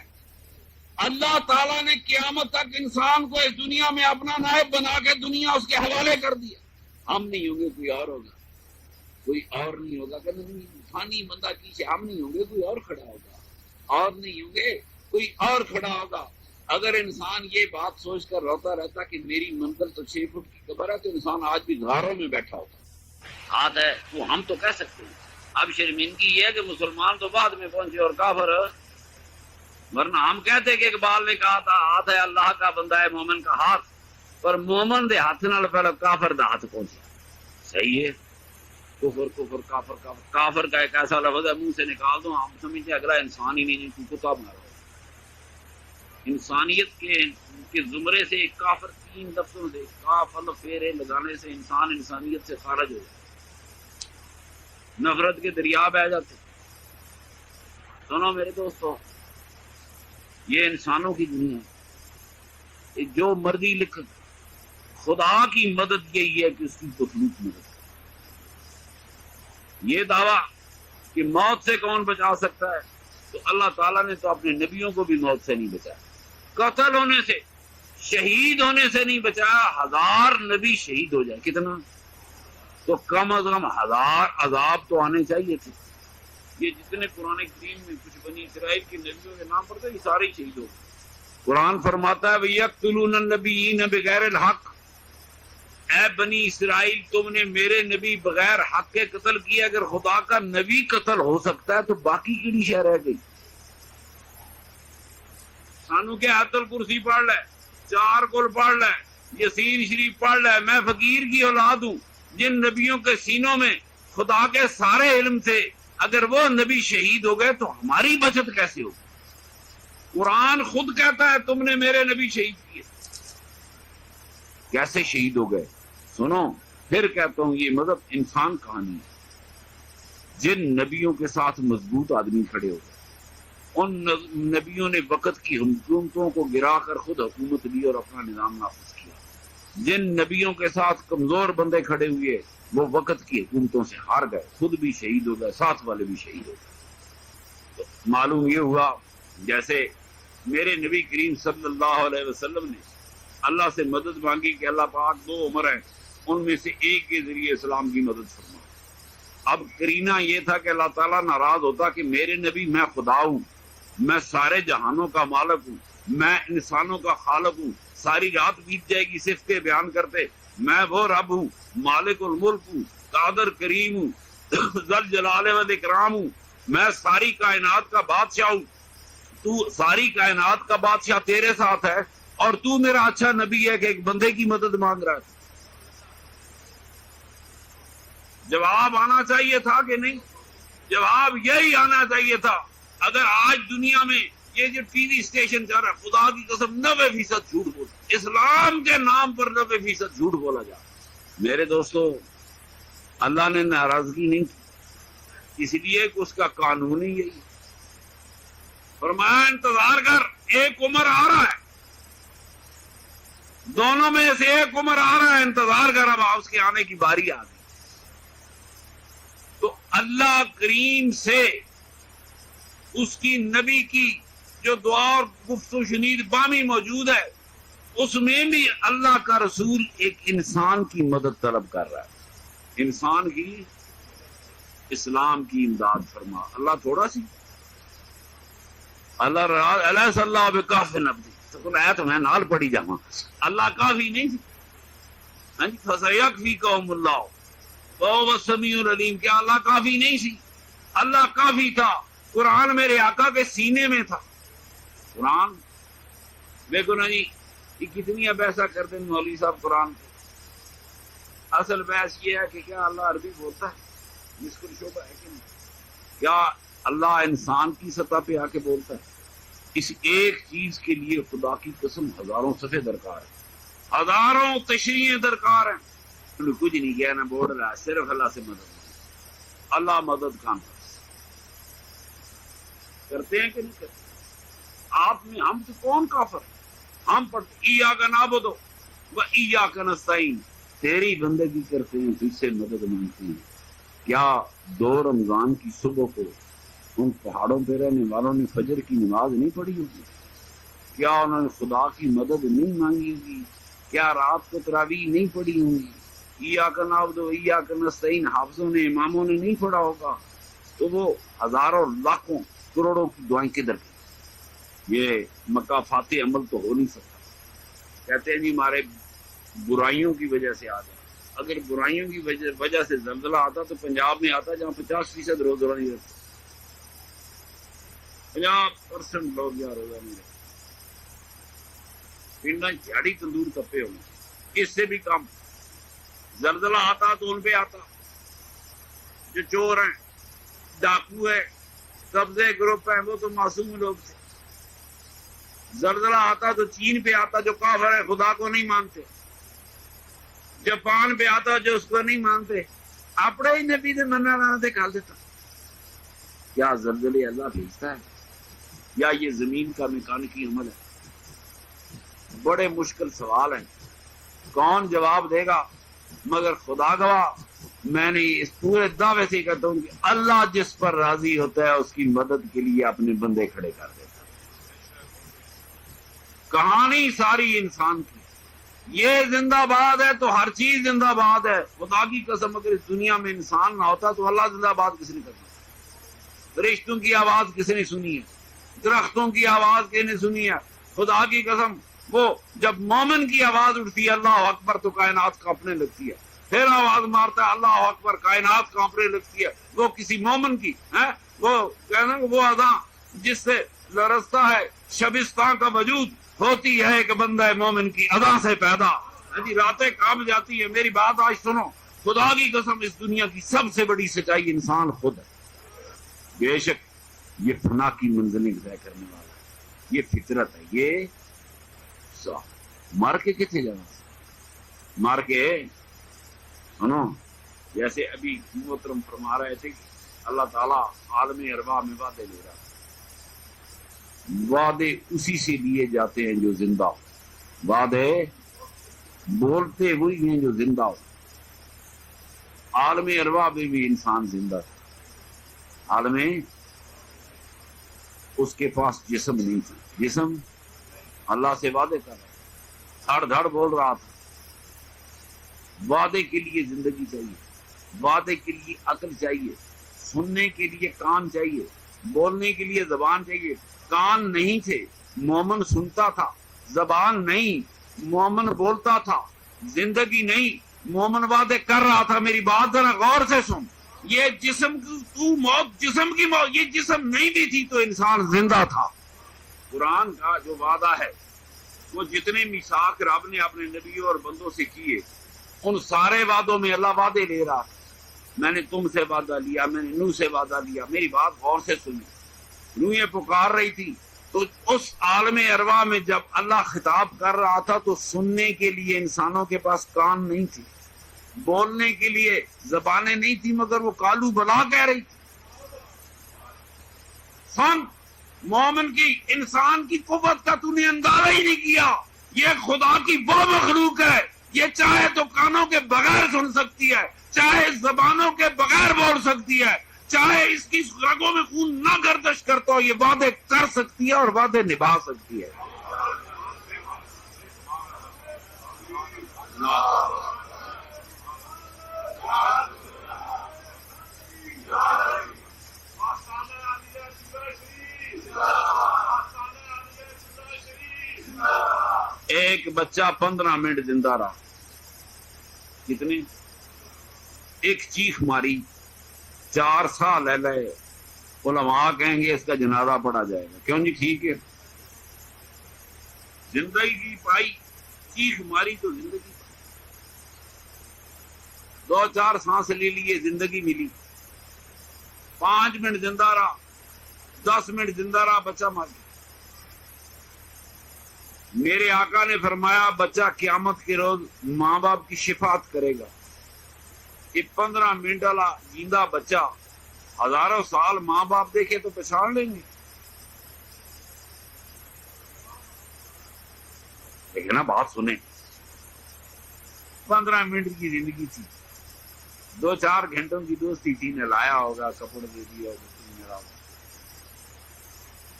اللہ تعالیٰ نے قیامت تک انسان کو اس دنیا میں اپنا نائب بنا کے دنیا اس کے حوالے کر دیا. ہم نہیں ہوں گے کوئی اور ہوگا، کوئی اور نہیں ہوگا. کہ فانی بندہ کی ہم نہیں ہوں گے کوئی اور کھڑا ہوگا، اور نہیں ہوں گے کوئی اور کھڑا ہوگا. اگر انسان یہ بات سوچ کر روتا رہتا کہ میری منزل تو 6 فٹ کی قبر ہے تو انسان آج بھی غاروں میں بیٹھا ہوتا. ہاتھ ہے وہ ہم تو کہہ سکتے ہیں. اب شرمندگی یہ ہے کہ مسلمان تو بعد میں پہنچے اور کافر، ورنہ ہم کہتے کہ اقبال نے کہا تھا ہاتھ ہے اللہ کا بندہ ہے مومن کا ہاتھ، پر مومن دے ہاتھ نال پہلے کافر دا ہاتھ پہنچا. صحیح ہے، کفر کفر کافر کافر. کافر کا ایک ایسا لفظ ہے منہ سے نکال دو ہم سمجھتے اگلا انسان ہی نہیں، جن کو کتاب مارا. انسانیت کے زمرے سے ایک کافر 3 لفظوں سے کاف الف پھیرے لگانے سے انسان انسانیت سے خارج ہو جائے، نفرت کے دریا بہ جاتے. سنو میرے دوستو، یہ انسانوں کی دنیا ہے، جو مرضی لکھ. خدا کی مدد یہی ہے کہ اس کی مخلوق مدد. یہ دعویٰ کہ موت سے کون بچا سکتا ہے، تو اللہ تعالیٰ نے تو اپنے نبیوں کو بھی موت سے نہیں بچایا، قتل ہونے سے، شہید ہونے سے نہیں بچایا. 1000 نبی شہید ہو جائے کتنا، تو کم از کم 1000 عذاب تو آنے چاہیے تھے. یہ جتنے قرآن کریم میں کچھ بنی اسرائیل کے نبیوں کے نام پر تھے یہ سارے شہید ہو گئے. قرآن فرماتا ہے وَيَقْتُلُونَ النَّبِيِّينَ بِغَيْرِ الْحَقِّ، اے بنی اسرائیل تم نے میرے نبی بغیر حق کے قتل کیا. اگر خدا کا نبی قتل ہو سکتا ہے تو باقی کیڑی شے رہ گئی؟ سانو کے آیت الکرسی پڑھ لے، 4 کل پڑھ لے، یاسین شریف پڑھ لے. میں فقیر کی اولاد ہوں جن نبیوں کے سینوں میں خدا کے سارے علم تھے. اگر وہ نبی شہید ہو گئے تو ہماری بچت کیسے ہوگی؟ قرآن خود کہتا ہے تم نے میرے نبی شہید کیے. کیسے شہید ہو گئے؟ سنو پھر کہتا ہوں یہ مذہب انسان کہانی ہے. جن نبیوں کے ساتھ مضبوط آدمی کھڑے ہو گئے، ان نبیوں نے وقت کی حکومتوں کو گرا کر خود حکومت لی اور اپنا نظام نافذ کیا. جن نبیوں کے ساتھ کمزور بندے کھڑے ہوئے وہ وقت کی حکومتوں سے ہار گئے، خود بھی شہید ہو گئے، ساتھ والے بھی شہید ہو گئے. تو معلوم یہ ہوا جیسے میرے نبی کریم صلی اللہ علیہ وسلم نے اللہ سے مدد مانگی کہ اللہ پاک 2 عمر ہیں ان میں سے ایک کے ذریعے اسلام کی مدد فرما. اب کرینہ یہ تھا کہ اللہ تعالیٰ ناراض ہوتا کہ میرے نبی میں خدا ہوں، میں سارے جہانوں کا مالک ہوں، میں انسانوں کا خالق ہوں، ساری رات بیت جائے گی صرف کے بیان کرتے میں وہ رب ہوں، مالک الملک ہوں، قادر کریم ہوں، ذل جلال و اکرام ہوں، میں ساری کائنات کا بادشاہ ہوں، تو ساری کائنات کا بادشاہ تیرے ساتھ ہے اور تو میرا اچھا نبی ہے کہ ایک بندے کی مدد مانگ رہا ہے۔ جواب آنا چاہیے تھا کہ نہیں؟ جواب یہی آنا چاہیے تھا۔ اگر آج دنیا میں یہ جو ٹی وی اسٹیشن چل رہا ہے، خدا کی قسم 90% جھوٹ بولتا، اسلام کے نام پر 90% جھوٹ بولا جا رہا۔ میرے دوستو، اللہ نے ناراضگی نہیں کی، اس لیے کہ اس کا قانون ہی یہی فرمایا انتظار کر، ایک عمر آ رہا ہے، دونوں میں سے ایک عمر آ رہا ہے، انتظار کر، اب اس کے آنے کی باری آ گئی۔ تو اللہ کریم سے اس کی نبی کی جو دعا اور گفت و شنید بامی موجود ہے، اس میں بھی اللہ کا رسول ایک انسان کی مدد طلب کر رہا ہے، انسان کی، اسلام کی امداد فرما۔ اللہ تھوڑا سی، اللہ علیہ صلی اللہ بکافٍ عبدہ، تو آیت میں نال پڑھی جاواں، اللہ کافی نہیں تھی، فَسَيَكْفِيكَهُمُ اللَّهُ وَهُوَ السَّمِيعُ الْعَلِيمُ، کیا اللہ کافی نہیں سی؟ اللہ کافی تھا۔ قرآن میرے آقا کے سینے میں تھا، قرآن دیکھو نا جی، یہ کتنی اب ایسا کرتے ہیں مولوی صاحب قرآن کو۔ اصل بحث یہ ہے کہ کیا اللہ عربی بولتا ہے، مشکل شعبہ ہے کہ نہیں؟ کیا اللہ انسان کی سطح پہ آ کے بولتا ہے؟ اس ایک چیز کے لیے خدا کی قسم ہزاروں صفحے درکار ہے، ہزاروں تشریحیں درکار ہیں۔ کچھ نہیں کیا نہ بول رہا ہے، صرف اللہ سے مدد، اللہ مدد کام کرتے ہیں کہ نہیں کرتے؟ آپ میں ہم تو کون کافر ہے؟ ہم پڑھتے ایاک نعبد و ایاک نستعین، تیری بندگی کرتے ہیں، تجھ سے مدد مانگتے ہیں۔ کیا 2 رمضان کی صبح کو ان پہاڑوں پہ رہنے والوں نے فجر کی نماز نہیں پڑھی ہوگی؟ کیا انہوں نے خدا کی مدد نہیں مانگی ہوگی؟ کیا رات کو تراویح نہیں پڑھی ہوں گی؟ ایاک نعبد و ایاک نستعین حافظوں نے، اماموں نے نہیں پڑھا ہوگا؟ تو وہ ہزاروں لاکھوں کروڑوں کی دعائیں کدھر گئی؟ یہ مکافات عمل تو ہو نہیں سکتا۔ کہتے ہیں جی ہمارے برائیوں کی وجہ سے آ جائے۔ اگر برائیوں کی وجہ سے زلزلہ آتا تو پنجاب میں آتا جہاں 50% روزہ نہیں رہتا، 50% لوگ یہاں روزہ نہیں رہتے، پنڈا جھاڑی تندور تپے ہوئے، اس سے بھی کم۔ زلزلہ آتا تو ان پہ آتا، جو چور ہیں، ڈاکو ہے، قبضے گروپ ہیں، وہ تو معصوم لوگ تھے۔ زلزلہ آتا تو چین پہ آتا جو کافر ہے، خدا کو نہیں مانتے، جاپان پہ آتا جو اس کو نہیں مانتے، اپنے ہی نبی نے منع لانا دے کھال دیتا۔ کیا زلزلے اللہ بھیجتا ہے یا یہ زمین کا میکانکی عمل ہے؟ بڑے مشکل سوال ہیں، کون جواب دے گا؟ مگر خدا گواہ، میں نے اس پورے دعوے سے کہتا ہوں کہ اللہ جس پر راضی ہوتا ہے اس کی مدد کے لیے اپنے بندے کھڑے کر دیتا ہے۔ کہانی ساری انسان کی، یہ زندہ باد ہے تو ہر چیز زندہ باد ہے۔ خدا کی قسم اگر اس دنیا میں انسان نہ ہوتا تو اللہ زندہ باد کس نے کرنا؟ فرشتوں کی آواز کس نے سنی ہے؟ درختوں کی آواز کس نے سنی ہے؟ خدا کی قسم وہ جب مومن کی آواز اٹھتی ہے اللہ اکبر تو کائنات کانپنے لگتی ہے، پھر آواز مارتا ہے اللہ اکبر، کائنات کانپنے لگتی ہے۔ وہ کسی مومن کی ہے، وہ کہنا وہ اذان جس سے لرزتا ہے شبستان کا وجود، ہوتی ہے کہ بندہ مومن کی اذان سے پیدا۔ جی راتیں کانپ جاتی ہیں۔ میری بات آج سنو، خدا کی قسم اس دنیا کی سب سے بڑی سچائی انسان خود ہے۔ بے شک یہ فنا کی منزلیں طے کرنے والا ہے، یہ فطرت ہے، یہ مار کے کتنے جانا، مار کے سنو، جیسے ابھی محترم فرما رہے تھے کہ اللہ تعالیٰ عالم ارواح میں وعدے لے رہا ہے، وعدے اسی سے لیے جاتے ہیں جو زندہ ہو، وعدے بولتے وہی ہیں جو زندہ ہو۔ عالم ارواح میں بھی انسان زندہ تھا، عالم اس کے پاس جسم نہیں تھا، جسم اللہ سے وعدے کر رہا، دھڑ دھڑ بول رہا تھا۔ وعدے کے لیے زندگی چاہیے، وعدے کے لیے عقل چاہیے، سننے کے لیے کان چاہیے، بولنے کے لیے زبان چاہیے۔ کان نہیں تھے، مومن سنتا تھا، زبان نہیں، مومن بولتا تھا زندگی نہیں، مومن وعدے کر رہا تھا. میری بات ذرا غور سے سن. یہ جسم تو موت، جسم کی موت، یہ جسم نہیں بھی تھی تو انسان زندہ تھا. قرآن کا جو وعدہ ہے، وہ جتنے میثاق رب نے اپنے نبیوں اور بندوں سے کیے، ان سارے وعدوں میں اللہ وعدے لے رہا. میں نے تم سے وعدہ لیا، میں نے نوح سے وعدہ لیا. میری بات غور سے سنی. نوح پکار رہی تھی تو اس عالم ارواح میں جب اللہ خطاب کر رہا تھا تو سننے کے لیے انسانوں کے پاس کان نہیں تھی، بولنے کے لیے زبانیں نہیں تھی، مگر وہ کالو بلا کہہ رہی تھی. سن، مومن کی، انسان کی قوت کا تو نے اندازہ ہی نہیں کیا. یہ خدا کی وہ مخلوق ہے، یہ چاہے تو کانوں کے بغیر سن سکتی ہے، چاہے زبانوں کے بغیر بول سکتی ہے، چاہے اس کی رگوں میں خون نہ گردش کرتا ہو، یہ وعدے کر سکتی ہے اور وعدے نبھا سکتی ہے. ایک بچہ 15 منٹ زندہ رہا. کتنے؟ ایک چیخ ماری، 4 سال ہے لئے. علماء کہیں گے اس کا جنازہ پڑھا جائے گا. کیوں جی؟ ٹھیک ہے، زندگی پائی، چیخ ماری تو زندگی پائی. 2-4 سانس لے لیے، زندگی ملی. 5 منٹ زندہ رہا، 10 منٹ زندہ رہا، بچہ مر گیا. میرے آقا نے فرمایا بچہ قیامت کے روز ماں باپ کی شفاعت کرے گا. یہ 15 منٹ والا زندہ بچہ ہزاروں سال ماں باپ دیکھے تو پہچان لیں گے. لیکن نا بات سنیں، 15 منٹ کی زندگی تھی، 2-4 گھنٹوں کی دوستی تھی، نہلایا ہوگا، کپڑے دے دیا ہوگا.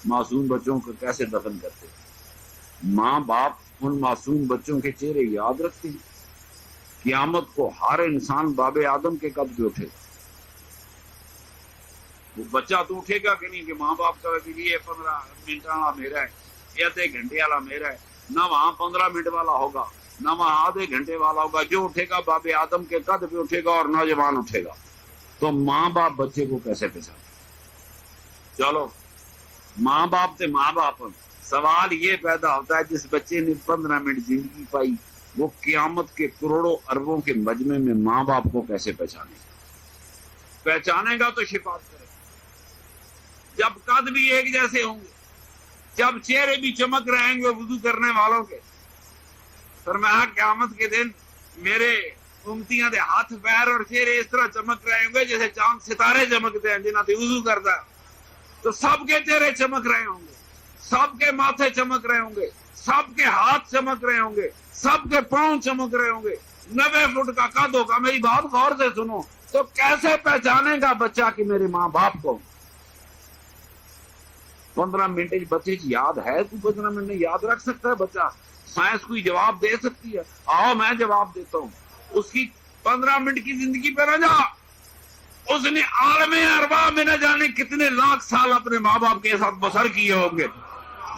معصوم بچوں کو کیسے دفن کرتے؟ ماں باپ ان معصوم بچوں کے چہرے یاد رکھتے ہیں. قیامت کو ہر انسان باب آدم کے قد پہ اٹھے. وہ بچہ تو اٹھے گا کہ نہیں کہ ماں باپ کا یہ 15 منٹ والا میرا ہے، یہ آدھے گھنٹے والا میرا ہے. نہ وہاں 15 منٹ والا ہوگا، نہ وہاں آدھے گھنٹے والا ہوگا. جو اٹھے گا باب آدم کے قد پہ اٹھے گا اور نوجوان اٹھے گا. تو ماں باپ بچے کو کیسے پہچانے؟ چلو ماں باپ تے ماں باپ. سوال یہ پیدا ہوتا ہے جس بچے نے 15 منٹ زندگی پائی، وہ قیامت کے کروڑوں اربوں کے مجمع میں ماں باپ کو کیسے پہچانے گا؟ پہچانے گا تو شفاعت کرے گا. جب قد بھی ایک جیسے ہوں گے، جب چہرے بھی چمک رہیں گے وضو کرنے والوں کے. فرمایا قیامت کے دن میرے امتیاں دے ہاتھ پیر اور چہرے اس طرح چمک رہے ہوں گے جیسے چاند ستارے چمکتے ہیں جنہاں تے وضو کرتا ہے. تو سب کے چہرے چمک رہے ہوں گے، سب کے ماتھے چمک رہے ہوں گے، سب کے ہاتھ چمک رہے ہوں گے، سب کے پاؤں چمک رہے ہوں گے. 90 فٹ کا قد ہوگا. میری بات غور سے سنو. تو کیسے پہچانے گا بچہ کہ میرے ماں باپ کو؟ 15 منٹ بچے کی یاد ہے؟ تو 15 منٹ میں یاد رکھ سکتا ہے بچہ؟ سائنس کوئی جواب دے سکتی ہے؟ آؤ میں جواب دیتا ہوں. اس کی 15 منٹ کی زندگی پہ نہ جا. اس نے عالم ارواح میں نہ جانے کتنے لاکھ سال اپنے ماں باپ کے ساتھ بسر کیے ہوں گے.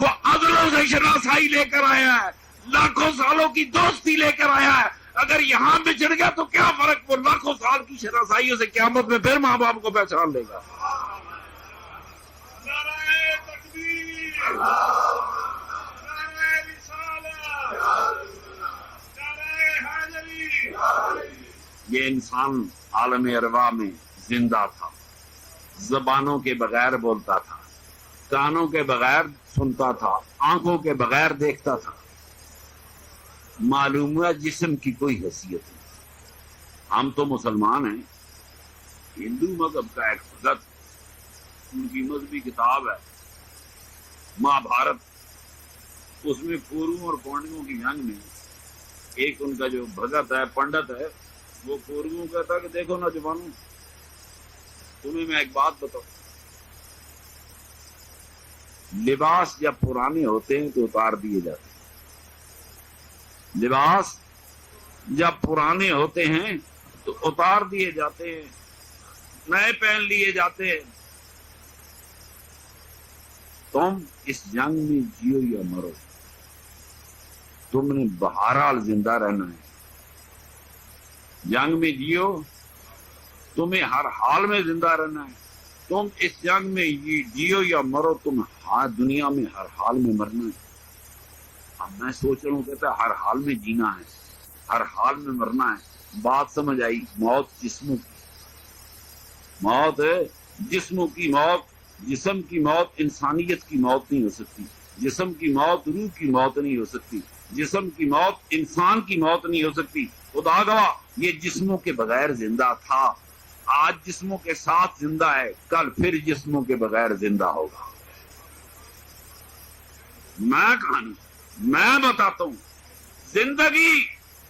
وہ عدلوں سے شناسائی لے کر آیا ہے، لاکھوں سالوں کی دوستی لے کر آیا ہے. اگر یہاں بچڑ گیا تو کیا فرق؟ وہ لاکھوں سال کی شناسائیوں سے قیامت میں پھر ماں باپ کو پہچان لے گا. نعرہ تکبیر، نعرہ رسالت، نعرہ حیدری. یہ انسان عالم ارواح میں زندہ تھا، زبانوں کے بغیر بولتا تھا، کانوں کے بغیر سنتا تھا، آنکھوں کے بغیر دیکھتا تھا. معلوم ہوا جسم کی کوئی حیثیت نہیں. ہم تو مسلمان ہیں. ہندو مذہب کا ایک بھگت، ان کی مذہبی کتاب ہے مہا بھارت. اس میں کوروں اور پانڈووں کی جنگ میں ایک ان کا جو بھگت ہے، پنڈت ہے، وہ کوروں کہتا کہ دیکھو نوجوانوں، تمہیں میں ایک بات بتاؤں. لباس جب پرانے ہوتے ہیں تو اتار دیے جاتے ہیں. لباس جب پرانے ہوتے ہیں تو اتار دیے جاتے ہیں، نئے پہن لیے جاتے ہیں. تم اس جنگ میں جیو یا مرو. تم نے بہرحال زندہ رہنا ہے. جنگ میں جیو، تمہیں ہر حال میں زندہ رہنا ہے. تم اس جنگ میں جیو یا مرو، تم دنیا میں ہر حال میں مرنا ہے. اب میں سوچ رہا ہوں، کہتا ہے ہر حال میں جینا ہے، ہر حال میں مرنا ہے. بات سمجھ آئی؟ موت جسموں کی موت ہے، جسموں کی موت، جسم کی موت انسانیت کی موت نہیں ہو سکتی. جسم کی موت روح کی موت نہیں ہو سکتی. جسم کی موت انسان کی موت نہیں ہو سکتی. خدا گواہ یہ جسموں کے بغیر زندہ تھا، آج جسموں کے ساتھ زندہ ہے، کل پھر جسموں کے بغیر زندہ ہوگا. میں کہانی میں بتاتا ہوں. زندگی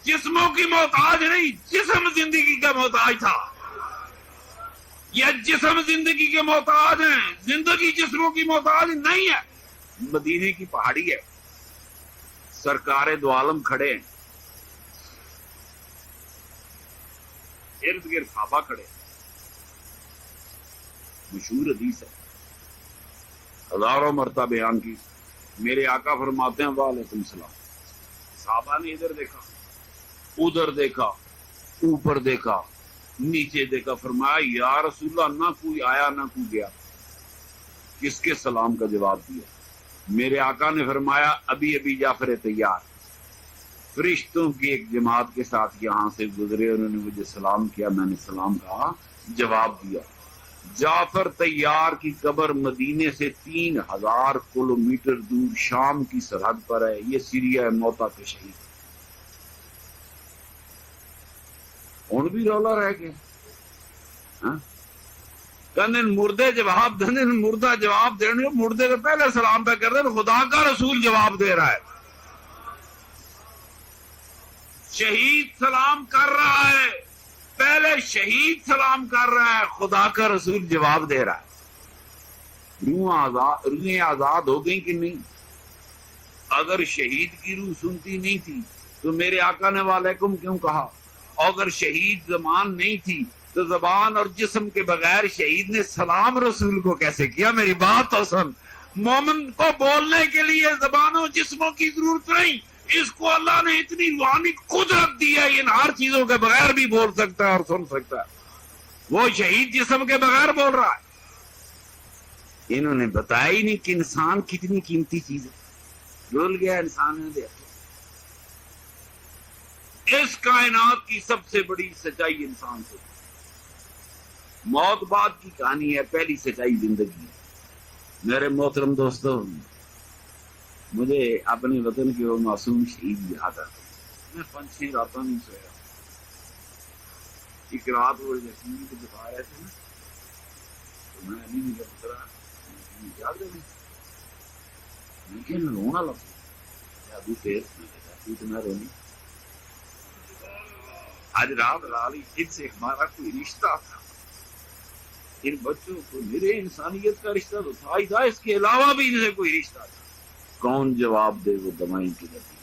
جسموں کی محتاج نہیں، جسم زندگی کا محتاج تھا. یہ جسم زندگی کے محتاج ہیں، زندگی جسموں کی محتاج نہیں ہے. مدینے کی پہاڑی ہے، سرکار دو عالم کھڑے ہیں، ارد گرد صحابہ کھڑے. مشہور حدیث ہے، ہزاروں مرتبہ بیان کی. میرے آقا فرماتے ہیں وعلیکم السلام. صحابہ نے ادھر دیکھا، ادھر دیکھا، اوپر دیکھا، نیچے دیکھا. فرمایا یا رسول اللہ، نہ کوئی آیا نہ کوئی گیا. کس کے سلام کا جواب دیا؟ میرے آقا نے فرمایا ابھی ابھی جعفر تیار فرشتوں کی ایک جماعت کے ساتھ یہاں سے گزرے، انہوں نے مجھے سلام کیا، میں نے سلام کا جواب دیا. جعفر تیار کی قبر مدینے سے 3000 کلومیٹر دور شام کی سرحد پر ہے. یہ سیریا موتا کے شہید. ہوں بھی رولا رہ گیا. کہنے مردے جواب دینے، مردہ جواب دینے، مردے کے پہلے سلام پہ کر دیں. خدا کا رسول جواب دے رہا ہے، شہید سلام کر رہا ہے، پہلے شہید سلام کر رہا ہے، خدا کا رسول جواب دے رہا ہے. روحیں آزاد ہو گئی کہ نہیں؟ اگر شہید کی روح سنتی نہیں تھی تو میرے آقا نے وعلیکم کیوں کہا؟ اگر شہید زبان نہیں تھی تو زبان اور جسم کے بغیر شہید نے سلام رسول کو کیسے کیا؟ میری بات تو سن. مومن کو بولنے کے لیے زبانوں جسموں کی ضرورت نہیں. اس کو اللہ نے اتنی روحانی قدرت دی ہے، ان ہر چیزوں کے بغیر بھی بول سکتا ہے اور سن سکتا ہے. وہ شہید جسم کے بغیر بول رہا ہے. انہوں نے بتایا ہی نہیں کہ انسان کتنی قیمتی چیز ہے. بھول گیا انسان نے. اس کائنات کی سب سے بڑی سچائی انسان سے موت بعد کی کہانی ہے، پہلی سچائی زندگی ہے. میرے محترم دوستوں، مجھے اپنے وطن کے وہ معصوم شہید یاد آتے ہیں. میں 5-6 راتوں نہیں سویا. ایک رات وہ یقین کو دکھا رہے تھے نا، تو میں نہیں اترا یاد نہیں، لیکن رونا لگا. ابھی تیز میں رونی. آج رات لالی ان سے ہمارا کوئی رشتہ تھا. ان بچوں کو میرے انسانیت کا رشتہ تو تھا ہی تھا، اس کے علاوہ بھی ان سے کوئی رشتہ تھا. کون جواب دے وہ دمائیں کی نبی؟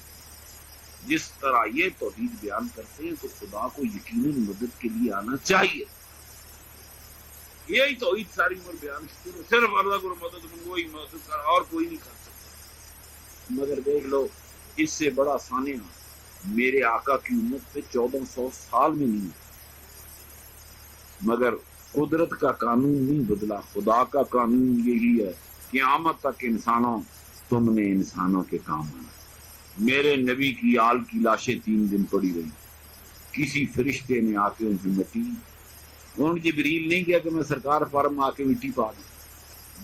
جس طرح یہ توحید بیان کرتے ہیں تو خدا کو یقیناً مدد کے لیے آنا چاہیے. یہی توحید ساری عمر بیان کرتے، صرف اللہ کو مدد منگو ہی مدد کر، اور کوئی نہیں کر سکتا. مگر دیکھ لو، اس سے بڑا سانحہ میرے آقا کی امت پہ 1400 سال میں نہیں، مگر قدرت کا قانون نہیں بدلا. خدا کا قانون یہی ہے، قیامت تک انسانوں تم نے انسانوں کے کام آنا. میرے نبی کی آل کی لاشیں 3 دن پڑی رہی. کسی فرشتے نے آ کے ان کی مٹی، ان جبریل نہیں کیا کہ میں سرکار فارم آ کے مٹی پا دوں.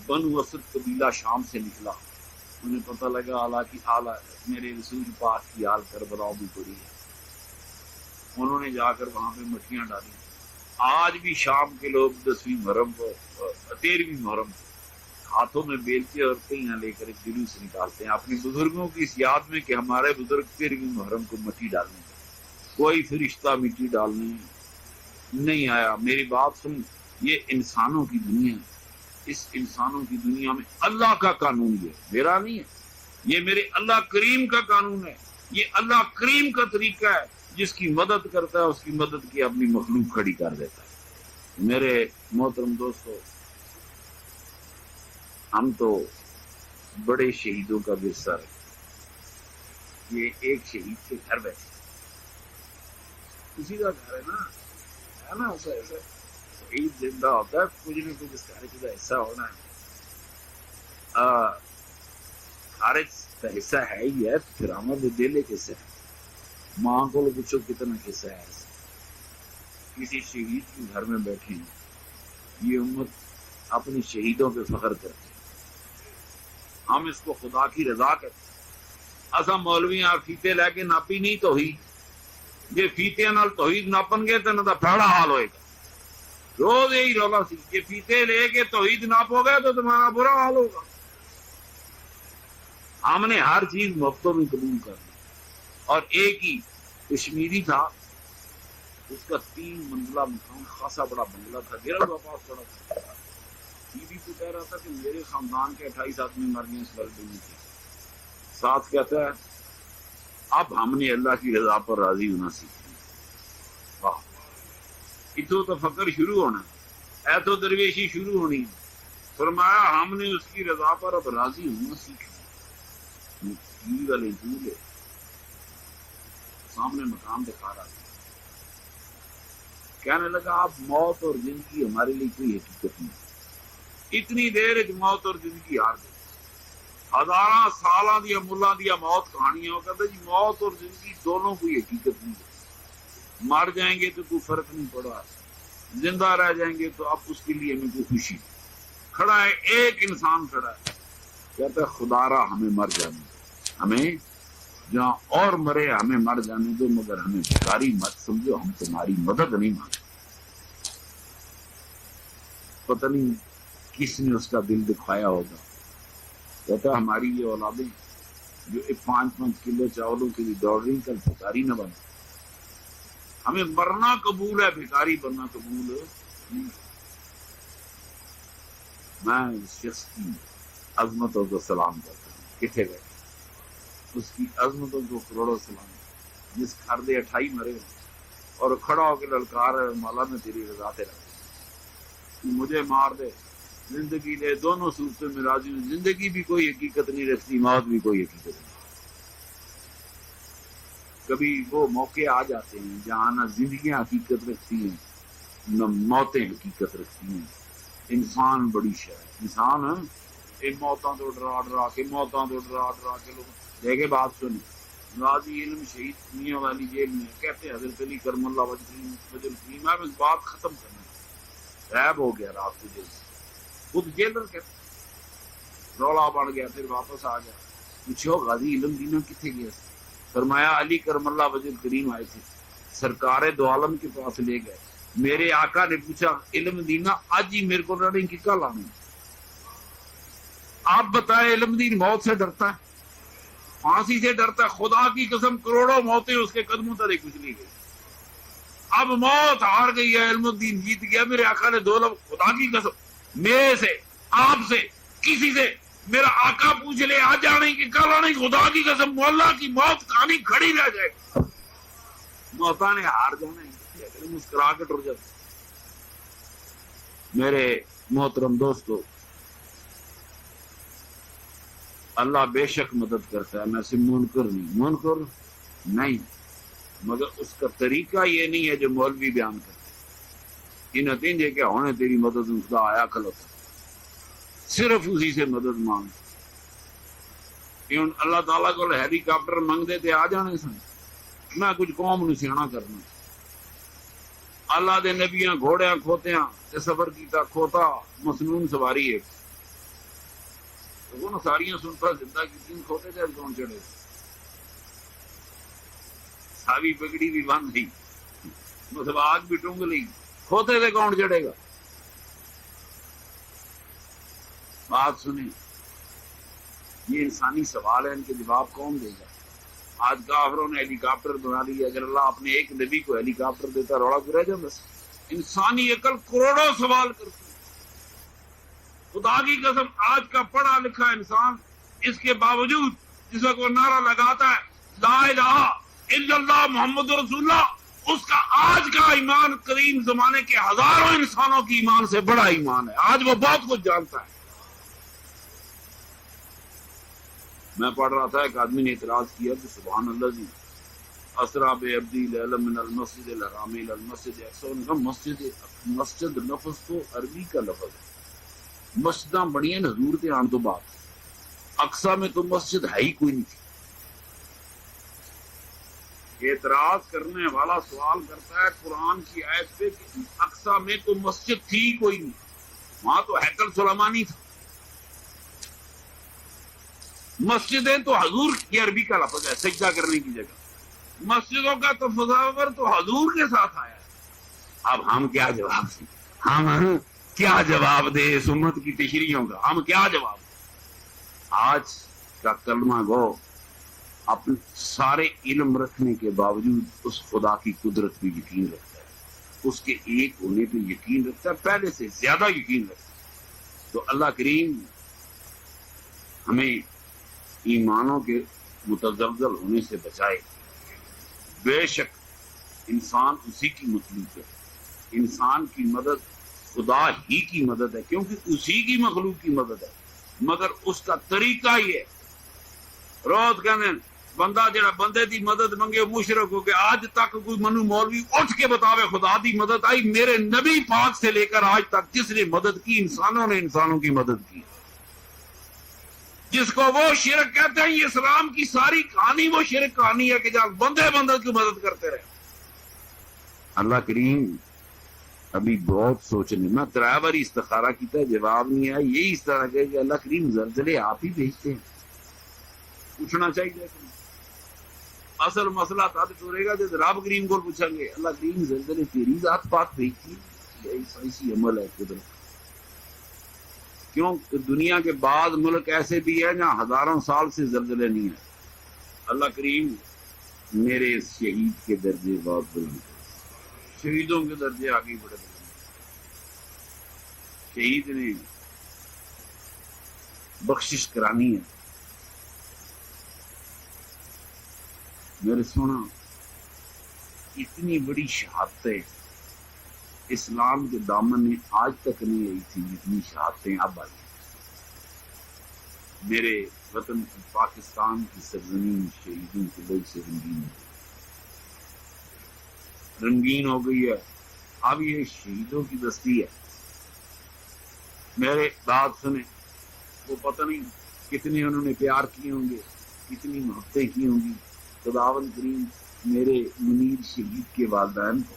بنو اسد قبیلہ شام سے نکلا، انہیں پتہ لگا اعلیٰ کی آلہ میرے رسول پاک کی آل کربلا بھی پڑی ہے. انہوں نے جا کر وہاں پہ مٹیاں ڈالی. آج بھی شام کے لوگ 10ویں محرم کو 13ویں محرم ہاتھوں میں بیلتے اور کہیں لے کر ایک جلوس نکالتے ہیں اپنی بزرگوں کی اس یاد میں کہ ہمارے بزرگ 13ویں محرم کو مٹی ڈالنے. کوئی فرشتہ مٹی ڈالنے نہیں آیا. میری بات سن، یہ انسانوں کی دنیا ہے. اس انسانوں کی دنیا میں اللہ کا قانون ہے، میرا نہیں ہے. یہ میرے اللہ کریم کا قانون ہے. یہ اللہ کریم کا طریقہ ہے. جس کی مدد کرتا ہے اس کی مدد کی اپنی مخلوق کھڑی کر دیتا ہے. میرے محترم دوستو، ہم تو بڑے شہیدوں کا ورثہ ہے. یہ ایک شہید کے گھر بیٹھے، کسی کا گھر ہے نا ایسا شہید زندہ ہوتا ہے، کچھ نہ کچھ اس گھر کا حصہ ہونا ہے، خارج کا حصہ ہے ہی ہے، پھر ہمارے دل ایک حصہ ہے، ماں کو پوچھو کتنا حصہ ہے ایسا۔ کسی شہید کے گھر میں بیٹھے ہیں، یہ امت اپنی شہیدوں پہ فخر کرتے ہیں، ہم اس کو خدا کی رضا کرتے ہیں۔ اصا مولویاں فیتے لے کے ناپی نہیں توحید، جی فیتیاں نال توحید ناپن گے تو انہوں کا پھیڑا حال ہوئے گا۔ روز یہی رولا سی، جی فیتے لے کے توحید ناپو گے تو تمہارا برا حال ہوگا۔ ہم نے ہر چیز مفتوں میں قبول کر لی، اور ایک ہی کشمیری تھا، اس کا 3 منزلہ مکان، خاصا بڑا بنگلہ تھا، گرل واپس پڑا تھا۔ بی بی کو کہہ رہا تھا کہ میرے خاندان کے 28 آدمی مر گئے اس بلڈنگ میں، ساتھ کہتا ہے اب ہم نے اللہ کی رضا پر راضی ہونا سیکھا۔ واہ، اتو تو فکر شروع ہونا، اے تو درویشی شروع ہونی۔ فرمایا ہم نے اس کی رضا پر اب راضی ہونا سیکھا۔ والے جھولے سامنے مقام دکھا رہا تھا، کہنے لگا اب موت اور زندگی ہمارے لیے کوئی حقیقت نہیں، اتنی دیر موت اور زندگی ہار گئی، 1000 سالاں دیا ملاں دیا موت کہانیاں، کہتا جی موت اور زندگی دونوں کوئی حقیقت نہیں ہے، مر جائیں گے تو کوئی فرق نہیں پڑا، زندہ رہ جائیں گے تو اب اس کے لیے ہمیں کوئی خوشی۔ کھڑا ہے ایک انسان کھڑا ہے، کہتا ہے خدا را ہمیں مر جانے دو، ہمیں جہاں اور مرے ہمیں مر جانے دو، مگر ہمیں بھکاری مت سمجھو، ہم تمہاری مدد نہیں مانگتے۔ پتہ نہیں کس نے اس کا دل دکھایا ہوگا، کہتا ہماری یہ اولادیں جو 5-5 کلو چاولوں کے لیے دوڑ رہی، کل بھکاری نہ بنے، ہمیں مرنا قبول ہے، بھکاری بننا قبول نہیں۔ میں اس شخص کی عظمتوں کو سلام کرتا ہوں، کتنے گئے اس کی عظمتوں کو کروڑوں سلام، جس گھر دے 28 مرے اور کھڑا ہو کے للکار ہے مولا میں تیری رضا تے رکھ، مجھے مار دے زندگی دے، دونوں صورتوں میں راضی ہوں، زندگی بھی کوئی حقیقت نہیں رکھتی، موت بھی کوئی حقیقت نہیں۔ کبھی وہ موقع آ جاتے ہیں جہاں نہ زندگیاں حقیقت رکھتی ہیں نہ موتیں حقیقت رکھتی ہیں۔ انسان بڑی شے ہے، انسان ان موتوں تو ڈرا ڈرا کے لوگ دیکھے بات سنی، غازی علم شہید میاں والی جیل میں، کہتے ہیں حضرت علی کرم اللہ وجہ الکریم، میں اس بات ختم کرنا، غائب ہو گیا رات کو جیل سے، خود جیلر کہتے، رولا بڑھ گیا، پھر واپس آ گیا، پوچھو غازی علم دینا کتنے گیا؟ فرمایا علی کرم اللہ وجہ الکریم آئے تھے، سرکار دو عالم کے پاس لے گئے، میرے آقا نے پوچھا علم دینا آج ہی میرے کو لڑیں کی کل آنے، آپ بتائیں علم دین موت سے ڈرتا ہے، پھانسی سے ڈرتا ہے، خدا کی قسم کروڑوں موتیں اس کے قدموں تلے کچلی گئی، اب موت ہار گئی ہے، علم الدین جیت گیا۔ میرے آقا نے 2 لفظ، خدا کی قسم میرے سے آپ سے کسی سے میرا آقا پوچھ لے آج جانے کی کل آنے، خدا کی قسم مولا کی موت کہانی کھڑی رہ جائے، موتا نے ہار جانا ہے، مسکرا کے ٹر جاتا۔ میرے محترم دوستو، اللہ بے شک مدد کرتا ہے، میں سے منکر نہیں، مگر اس کا طریقہ یہ نہیں ہے جو مولوی بیان کرتے، یہ نتیجے کیا ہونے تیری مدد خدا آیا کھلوتا، صرف اسی سے مدد مانگ، اللہ تعالیٰ کو ہیلی کاپٹر منگ دے تے آ جانے سن، میں کچھ قوم نو سیاح کرنا، اللہ دے نبیاں گھوڑیاں کھوتیاں تے سفر کیتا کھوتا مسنون سواری ہے، وہ ساریاں سنتا زندہ کی کھوتے تھے کون چڑھے، ساوی پگڑی بھی بند تھی، مسواک بھی ٹونگ لی، کھوتے تھے کون چڑھے گا؟ بات سنیں، یہ انسانی سوال ہے، ان کے جواب کون دے گا؟ آج کافروں نے ہیلی کاپٹر بنا لیا، اگر اللہ اپنے ایک نبی کو ہیلی کاپٹر دیتا روڑا کو رہ جائے، بس انسانی عقل کروڑوں سوال کرتی، خدا کی قسم آج کا پڑھا لکھا انسان اس کے باوجود جس کو وہ نعرہ لگاتا ہے لا الہ الا اللہ محمد رسول اللہ، اس کا آج کا ایمان قدیم زمانے کے ہزاروں انسانوں کی ایمان سے بڑا ایمان ہے، آج وہ بہت کچھ جانتا ہے۔ میں پڑھ رہا تھا، ایک آدمی نے اعتراض کیا کہ سبحان اللہ جی، اسرا بعبدی لیلا من المسجد الحرام الی المسجد الاقصی، ان کا مسجد لفظ تو عربی کا لفظ ہے، مسجداں بڑی ہیں حضور کے آن تو بعد، اقصی میں تو مسجد ہے ہی کوئی نہیں تھی۔ اعتراض کرنے والا سوال کرتا ہے قرآن کی آیت پہ کہ اقصی میں تو مسجد تھی ہی کوئی نہیں، وہاں تو ہیکل سلیمانی تھا۔ مسجدیں تو حضور کی عربی کا لفظ ہے سجدہ کرنے کی جگہ، مسجدوں کا تو تصور تو حضور کے ساتھ آیا ہے۔ اب ہم کیا جواب دیں؟ ہم کیا جواب دیں اس امت کی تشریحوں کا؟ ہم کیا جواب دیں؟ آج کا کلمہ گو اپنے سارے علم رکھنے کے باوجود اس خدا کی قدرت پہ یقین رکھتا ہے، اس کے ایک ہونے پہ یقین رکھتا ہے، پہلے سے زیادہ یقین رکھتا ہے۔ تو اللہ کریم ہمیں ایمانوں کے متزلزل ہونے سے بچائے۔ بے شک انسان اسی کی مخلوق ہے، انسان کی مدد خدا ہی کی مدد ہے، کیونکہ اسی کی مخلوق کی مدد ہے، مگر اس کا طریقہ ہی ہے۔ روز کہنے بندہ جڑا بندے دی مدد منگے مشرک ہو گیا۔ آج تک کوئی منو مولوی اٹھ کے بتاوے خدا دی مدد آئی؟ میرے نبی پاک سے لے کر آج تک جس نے مدد کی، انسانوں نے انسانوں کی مدد کی۔ جس کو وہ شرک کہتے ہیں، یہ اسلام کی ساری کہانی وہ شرک کہانی ہے کہ جہاں بندے بندے کی مدد کرتے رہے۔ اللہ کریم ابھی بہت سوچنے، میں 3 بار استخارہ کیتا ہے، جواب نہیں آیا۔ یہی اس طرح کہ اللہ کریم زلزلے آپ ہی بھیجتے ہیں، پوچھنا چاہیے۔ اصل مسئلہ تب ٹورے گا جب رب کریم کو پوچھیں گے اللہ کریم زلزلے تیری ذات پاک بھیجتی ہے؟ ایسی عمل ہے قدرت۔ کیوں دنیا کے بعض ملک ایسے بھی ہیں جہاں ہزاروں سال سے زلزلے نہیں ہیں۔ اللہ کریم میرے اس شہید کے درجے بہت بلند، شہیدوں کے درجے آگے بڑے بلند۔ شہید نے بخشش کرانی ہے۔ میرے سونا اتنی بڑی شہادتیں اسلام کے دامن میں آج تک نہیں آئی تھی جتنی شہادتیں اب آئی۔ میرے وطن پاکستان کی سرزمین شہیدوں کے لوگ سے رنگین ہو گئی ہے۔ اب یہ شہیدوں کی دستی ہے۔ میرے بات سنیں، وہ پتہ نہیں کتنے انہوں نے پیار کیے ہوں گے، کتنی محبتیں کی ہوں گی۔ خداوند کریم میرے منیر شہید کے والدین کو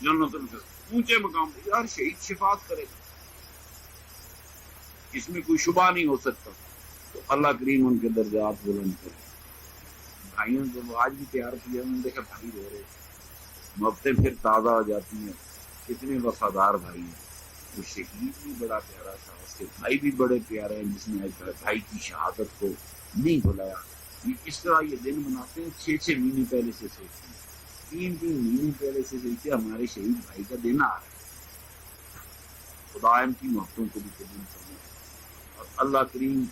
جنت اونچے مقام پہ، یار شہید شفاعت کرے گا، اس میں کوئی شبہ نہیں ہو سکتا۔ تو اللہ کریم ان کے درجات بلند کرے۔ بھائیوں سے وہ آج بھی پیار کیا، انہوں نے دیکھا بھائی رو رہے، محبتیں پھر تازہ ہو جاتی ہیں۔ کتنے وفادار بھائی ہیں۔ وہ شہید بھی بڑا پیارا تھا، اس کے بھائی بھی بڑے پیارے ہیں، جس نے آج بھائی کی شہادت کو نہیں بھلایا۔ اس طرح یہ دن مناتے ہیں، 6 مہینے پہلے سے سوچتے ہیں، 3 مہینے پہلے سے سوچتے ہیں ہمارے شہید بھائی کا دن آ رہا ہے۔ خدا ان کی محبتوں کو بھی قبول فرمائے اور اللہ کریم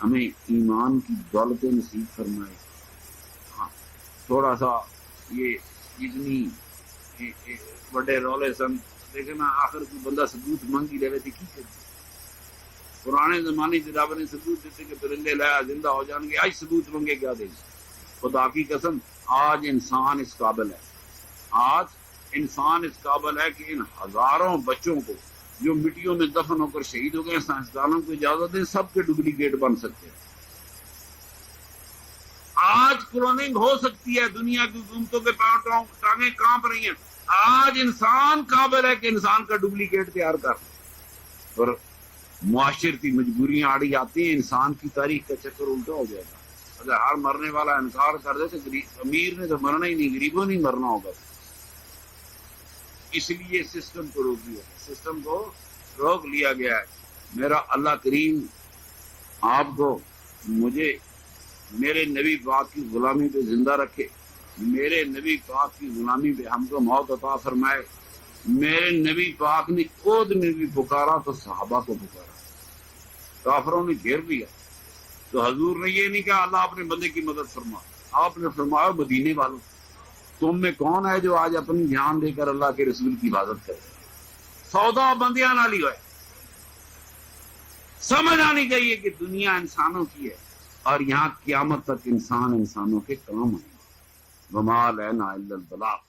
ہمیں ایمان کی دولت نصیب فرمائے۔ ہاں تھوڑا سا یہ اتنی بڑے رولے سن لیکن آخر کوئی بندہ ثبوت مانگ ہی رہے تھے کی کرتے۔ پرانے زمانے سے رب نے ثبوت دیتے کہ پرندے لایا زندہ ہو جان گے، آج ثبوت مانگے کیا دیں گے؟ خدا کی قسم آج انسان اس قابل ہے، آج انسان اس قابل ہے کہ ان ہزاروں بچوں کو جو مٹیوں میں دفن ہو کر شہید ہو گئے، سائنسدانوں کو اجازت دیں سب کے ڈپلیکیٹ بن سکتے ہیں۔ آج کلوننگ ہو سکتی ہے، دنیا کی حکومتوں کے ٹانگیں کانپ رہی ہیں۔ آج انسان قابل ہے کہ انسان کا ڈپلیکیٹ تیار کر، اور معاشرتی مجبوریاں آڑی آتی ہیں، انسان کی تاریخ کا چکر الٹا ہو جائے گا۔ اگر ہر مرنے والا انکار کر دے تو امیر نے تو مرنا ہی نہیں، غریبوں نہیں مرنا ہوگا۔ اس لیے سسٹم کو روک دیا، سسٹم کو روک لیا گیا ہے۔ میرا اللہ کریم آپ کو مجھے میرے نبی پاک کی غلامی پہ زندہ رکھے، میرے نبی پاک کی غلامی پہ ہم کو موت عطا فرمائے۔ میرے نبی پاک نے خود میں بھی پکارا تو صحابہ کو پکارا، کافروں نے گھیر لیا تو حضور نے یہ نہیں کہا اللہ اپنے بندے کی مدد فرما، آپ نے فرمایا مدینے والوں تم میں کون ہے جو آج اپنی جان دے کر اللہ کے رسول کی عبادت کرے؟ سودا بندیاں نہ لی ہوئے۔ سمجھ آنی چاہیے کہ دنیا انسانوں کی ہے، اور یہاں قیامت تک انسان انسانوں کے کام آئے. وما علینا الا البلاغ.